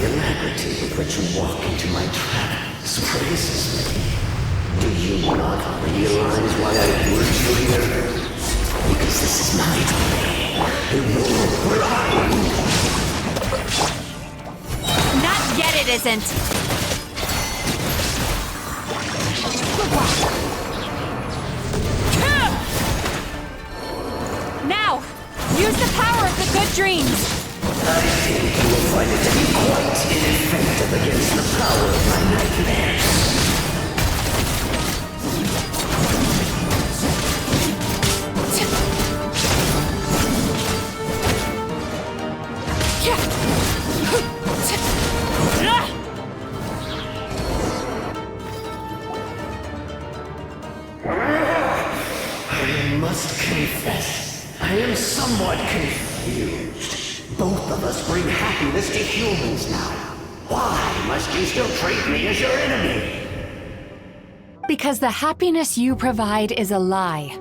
alacrity with which you walk into my trap surprises me. Do you not realize why I brought you here? Because this is my domain. The world where I am. Not yet, it isn't. Now, use the power of the good dreams. I think you will find it to be quite ineffective against the power of my nightmares. I must confess, I am somewhat confused. Both of us bring happiness to humans now. Why must you still treat me as your enemy? Because the happiness you provide is a lie.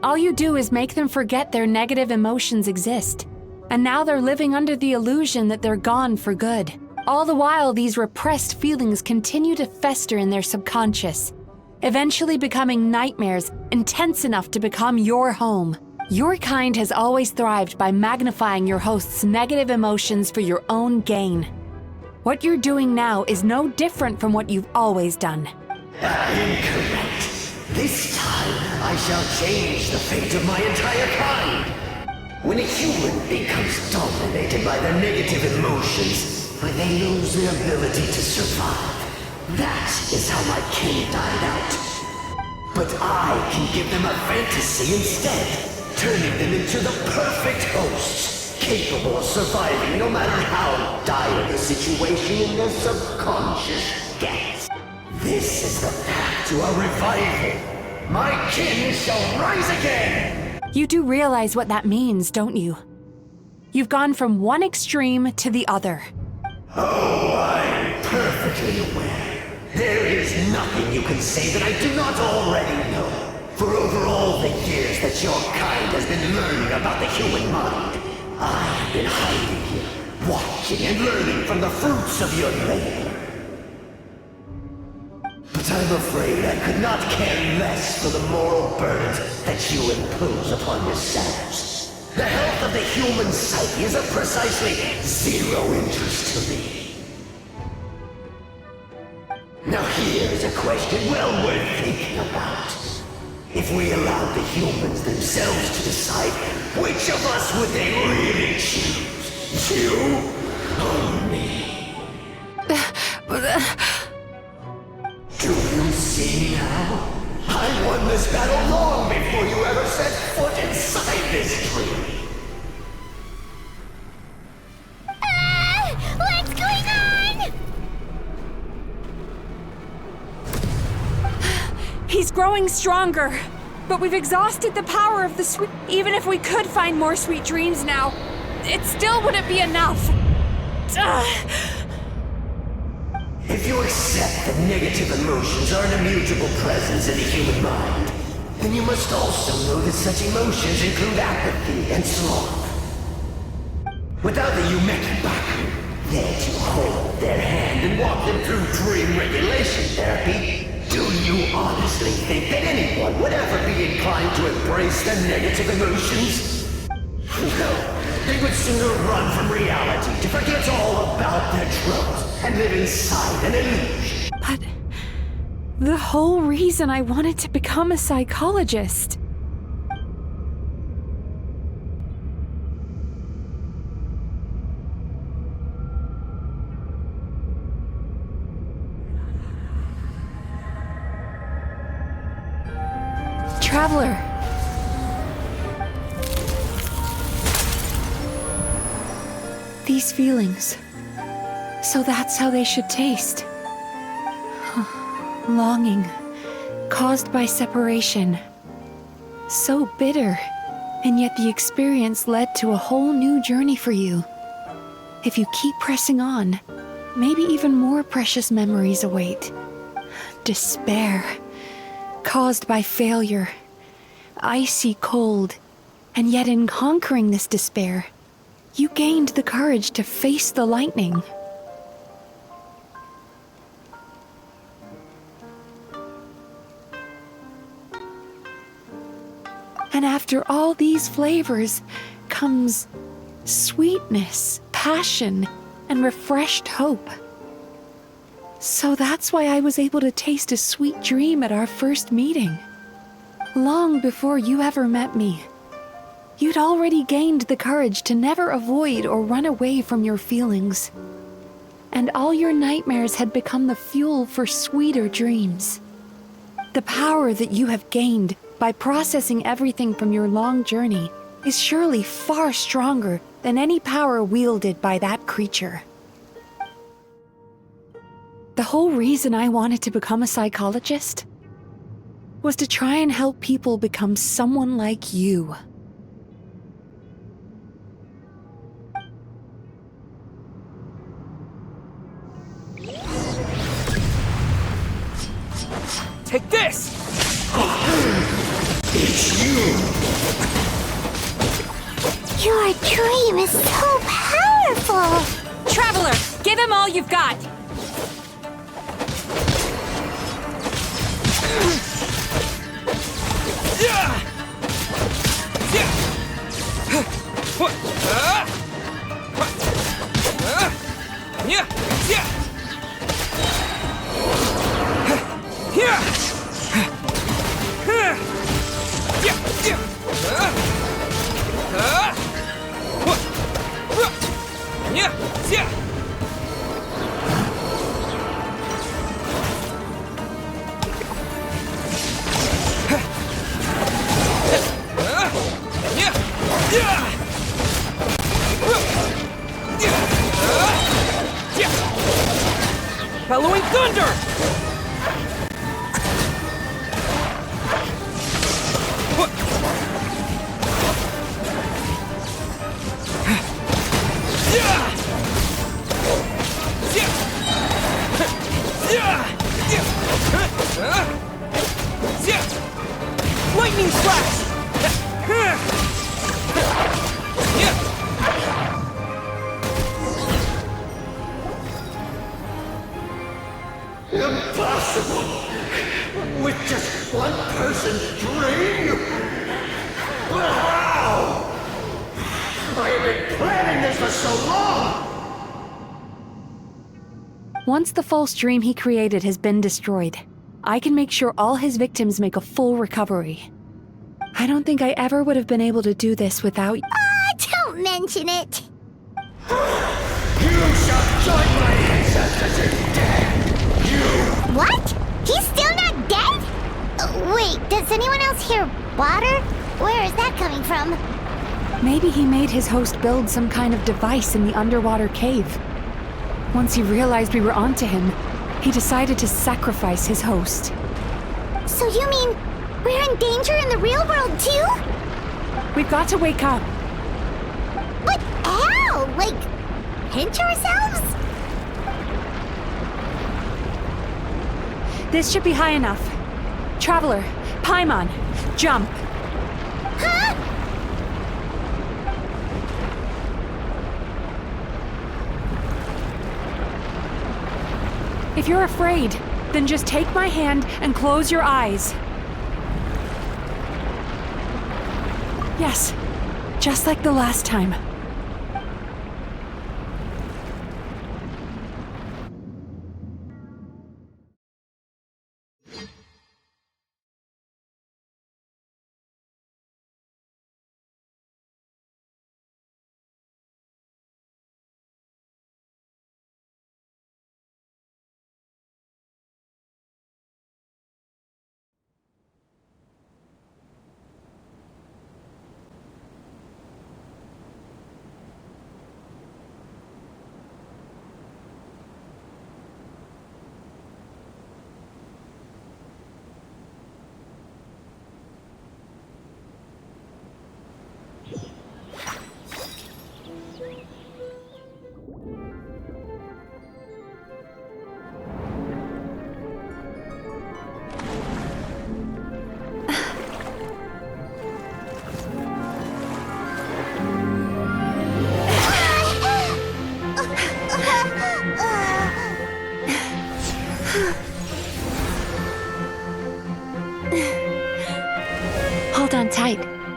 All you do is make them forget their negative emotions exist. And now they're living under the illusion that they're gone for good. All the while, these repressed feelings continue to fester in their subconscious, eventually becoming nightmares intense enough to become your home. Your kind has always thrived by magnifying your host's negative emotions for your own gain. What you're doing now is no different from what you've always done. Incorrect. This time, I shall change the fate of my entire kind. When a human becomes dominated by their negative emotions, when they lose their ability to survive, that is how my kin died out. But I can give them a fantasy instead. Turning them into the perfect hosts, capable of surviving no matter how dire the situation in their subconscious gets. This is the path to a revival. My kin shall rise again! You do realize what that means, don't you? You've gone from one extreme to the other. Oh, I'm perfectly aware. There is nothing you can say that I do not already know. For over all the years that your kind has been learning about the human mind, I have been hiding here, watching and learning from the fruits of your labor. But I'm afraid I could not care less for the moral burdens that you impose upon yourselves. The health of the human psyche is of precisely zero interest to me. Now here is a question well worth thinking about. If we allowed the humans themselves to decide, which of us would they really choose? You or me? Do you see now? I won this battle long before you ever set foot inside this tree. What's going on? He's growing stronger, but we've exhausted the power of the sweet. Even if we could find more sweet dreams now, it still wouldn't be enough. If you accept that negative emotions are an immutable presence in the human mind, then you must also know that such emotions include apathy and sloth. Without the Yumeki Baku there to hold their hand and walk them through dream regulation therapy, do you honestly think that anyone would ever be inclined to embrace their negative emotions? No. They would sooner run from reality to forget all about their troubles and live inside an illusion. But the whole reason I wanted to become a psychologist. Traveler. These feelings. So that's how they should taste. Longing, caused by separation. So bitter, and yet the experience led to a whole new journey for you. If you keep pressing on, maybe even more precious memories await. Despair, caused by failure. Icy cold, and yet in conquering this despair, you gained the courage to face the lightning. After all these flavors comes sweetness, passion, and refreshed hope. So that's why I was able to taste a sweet dream at our first meeting. Long before you ever met me, you'd already gained the courage to never avoid or run away from your feelings. And all your nightmares had become the fuel for sweeter dreams. The power that you have gained by processing everything from your long journey is surely far stronger than any power wielded by that creature. The whole reason I wanted to become a psychologist was to try and help people become someone like you. Take this! It's you! Your dream is so powerful! Traveler, give him all you've got! Bellowing thunder! Lightning slash! Impossible! With just one person's dream? How? I have been planning this for so long! Once the false dream he created has been destroyed, I can make sure all his victims make a full recovery. I don't think I ever would have been able to do this without— Don't mention it! You shall join my ancestors in death! You! What? He's still not dead? Wait, does anyone else hear water? Where is that coming from? Maybe he made his host build some kind of device in the underwater cave. Once he realized we were onto him, he decided to sacrifice his host. So you mean we're in danger in the real world too? We've got to wake up. But how? Like, pinch ourselves? This should be high enough. Traveler, Paimon, jump. Huh? If you're afraid, then just take my hand and close your eyes. Yes, just like the last time.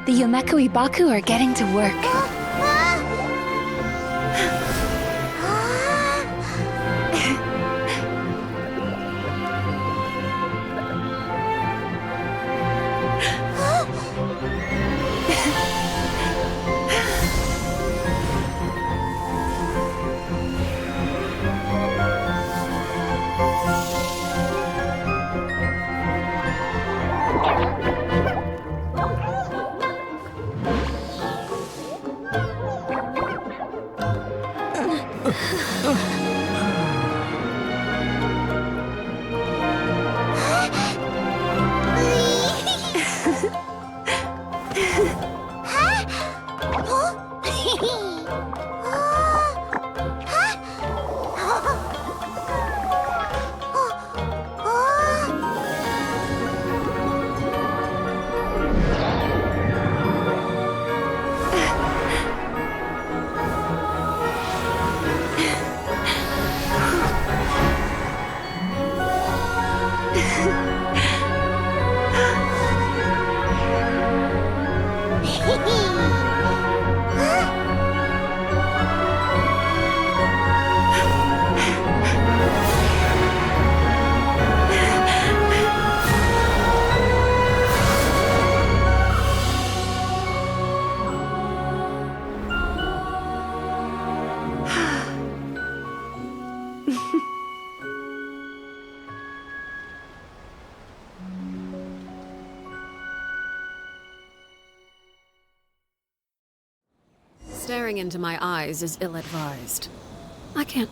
The Yomekui Baku are getting to work. Staring into my eyes is ill-advised. I can't...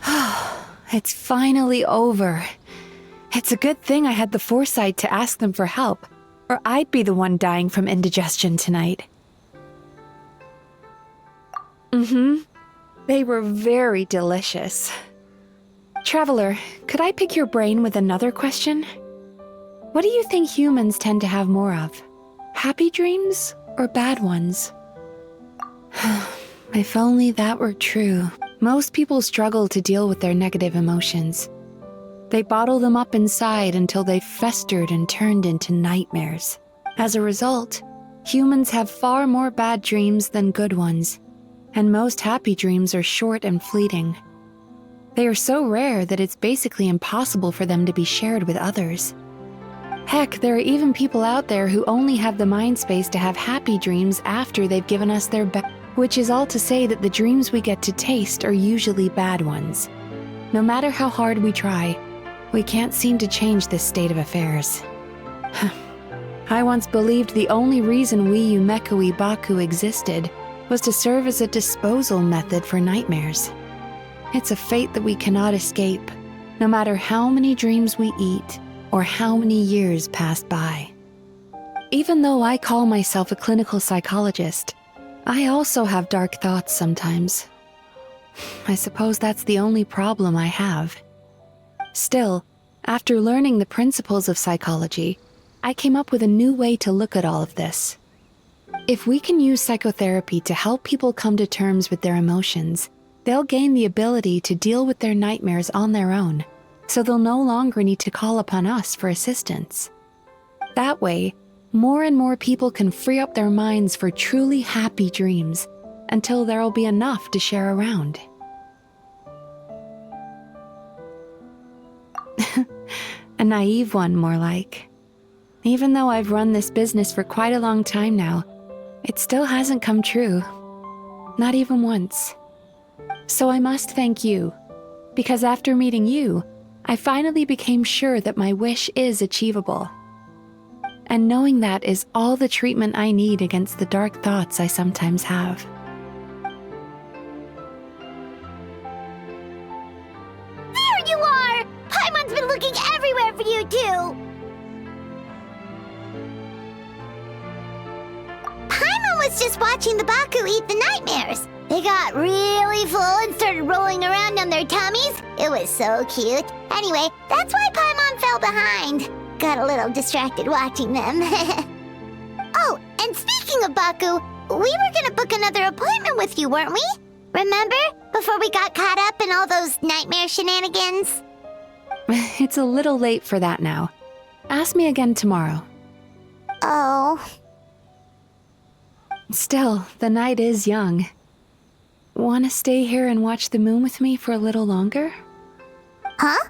It's finally over. It's a good thing I had the foresight to ask them for help, or I'd be the one dying from indigestion tonight. They were very delicious. Traveler, could I pick your brain with another question? What do you think humans tend to have more of? Happy dreams or bad ones? If only that were true. Most people struggle to deal with their negative emotions. They bottle them up inside until they've festered and turned into nightmares. As a result, humans have far more bad dreams than good ones, and most happy dreams are short and fleeting. They are so rare that it's basically impossible for them to be shared with others. Heck, there are even people out there who only have the mind space to have happy dreams after they've given us their best. Which is all to say that the dreams we get to taste are usually bad ones. No matter how hard we try, we can't seem to change this state of affairs. I once believed the only reason we Yomekui Baku existed was to serve as a disposal method for nightmares. It's a fate that we cannot escape, no matter how many dreams we eat or how many years pass by. Even though I call myself a clinical psychologist, I also have dark thoughts sometimes. I suppose that's the only problem I have. Still, after learning the principles of psychology, I came up with a new way to look at all of this. If we can use psychotherapy to help people come to terms with their emotions, they'll gain the ability to deal with their nightmares on their own, so they'll no longer need to call upon us for assistance. That way, more and more people can free up their minds for truly happy dreams until there'll be enough to share around. A naive one, more like. Even though I've run this business for quite a long time now, it still hasn't come true. Not even once. So I must thank you, because after meeting you, I finally became sure that my wish is achievable. And knowing that is all the treatment I need against the dark thoughts I sometimes have. There you are! Paimon's been looking everywhere for you, too! Paimon was just watching the Baku eat the nightmares. They got really full and started rolling around on their tummies. It was so cute. Anyway, that's why Paimon fell behind. Got a little distracted watching them. Oh, and speaking of Baku, we were gonna book another appointment with you, weren't we? Remember? Before we got caught up in all those nightmare shenanigans? It's a little late for that now. Ask me again tomorrow. Oh. Still, the night is young. Want to stay here and watch the moon with me for a little longer? Huh?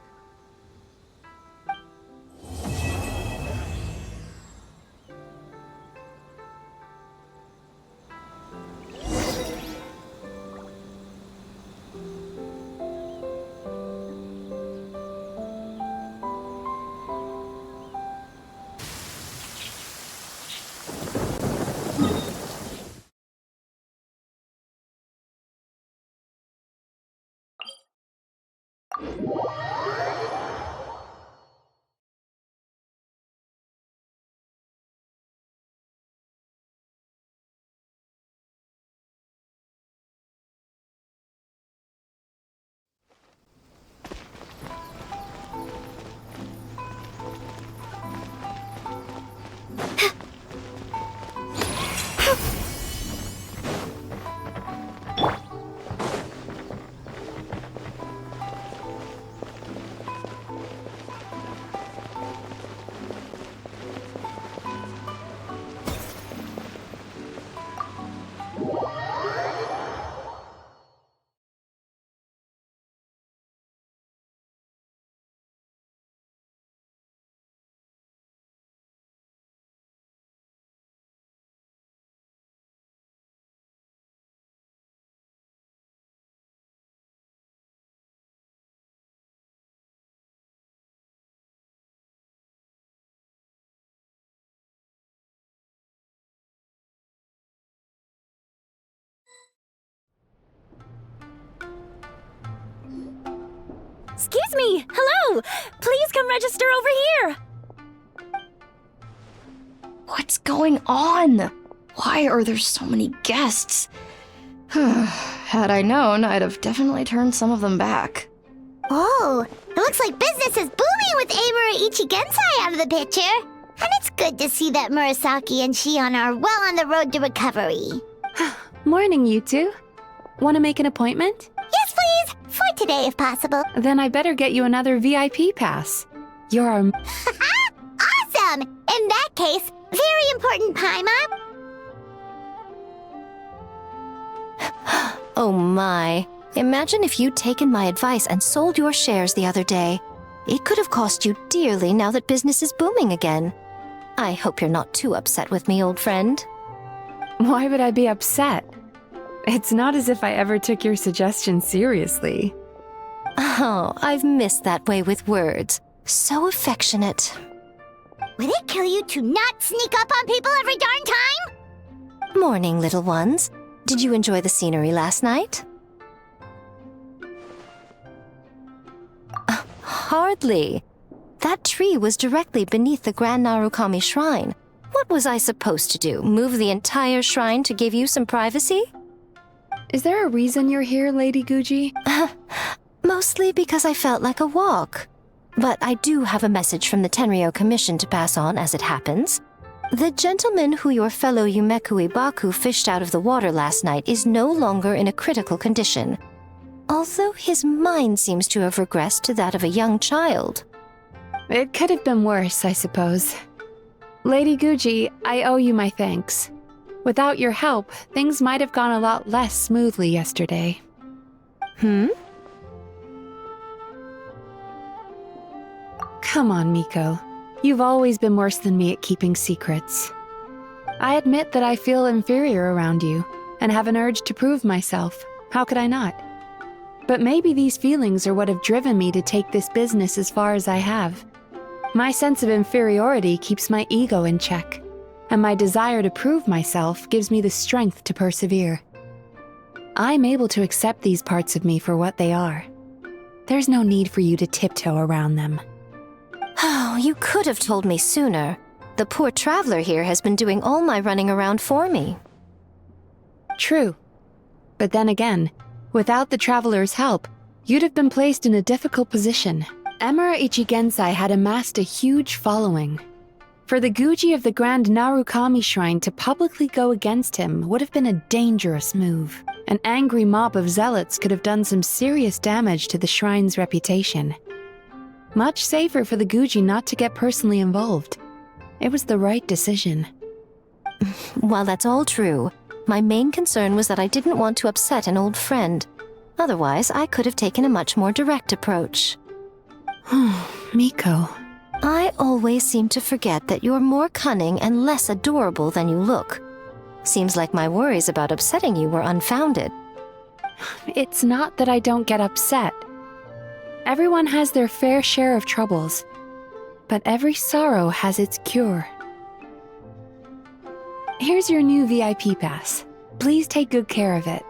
Excuse me! Hello! Please come register over here! What's going on? Why are there so many guests? Had I known, I'd have definitely turned some of them back. Oh, it looks like business is booming with Amura Ichigensai out of the picture. And it's good to see that Murasaki and Shion are well on the road to recovery. Morning, you two. Want to make an appointment? Yes, please! For today, if possible. Then I better get you another VIP pass. You're our... Awesome! In that case, very important, Paimon. Oh my. Imagine if you'd taken my advice and sold your shares the other day. It could have cost you dearly now that business is booming again. I hope you're not too upset with me, old friend. Why would I be upset? It's not as if I ever took your suggestion seriously. Oh, I've missed that way with words. So affectionate. Would it kill you to not sneak up on people every darn time? Morning, little ones. Did you enjoy the scenery last night? Hardly. That tree was directly beneath the Grand Narukami Shrine. What was I supposed to do? Move the entire shrine to give you some privacy? Is there a reason you're here, Lady Guji? Mostly because I felt like a walk. But I do have a message from the Tenryo Commission to pass on as it happens. The gentleman who your fellow Yumeku Ibaku fished out of the water last night is no longer in a critical condition. Although his mind seems to have regressed to that of a young child. It could have been worse, I suppose. Lady Guji, I owe you my thanks. Without your help, things might have gone a lot less smoothly yesterday. Come on, Miko. You've always been worse than me at keeping secrets. I admit that I feel inferior around you, and have an urge to prove myself. How could I not? But maybe these feelings are what have driven me to take this business as far as I have. My sense of inferiority keeps my ego in check, and my desire to prove myself gives me the strength to persevere. I'm able to accept these parts of me for what they are. There's no need for you to tiptoe around them. Oh, you could have told me sooner. The poor traveler here has been doing all my running around for me. True. But then again, without the traveler's help, you'd have been placed in a difficult position. Emura Ichigensai had amassed a huge following. For the Guji of the Grand Narukami Shrine to publicly go against him would have been a dangerous move. An angry mob of zealots could have done some serious damage to the shrine's reputation. Much safer for the Guji not to get personally involved. It was the right decision. While that's all true, My main concern was that I didn't want to upset an old friend. Otherwise, I could have taken a much more direct approach. Miko. I always seem to forget that you're more cunning and less adorable than you look. Seems like my worries about upsetting you were unfounded. It's not that I don't get upset. Everyone has their fair share of troubles, but every sorrow has its cure. Here's your new VIP pass. Please take good care of it.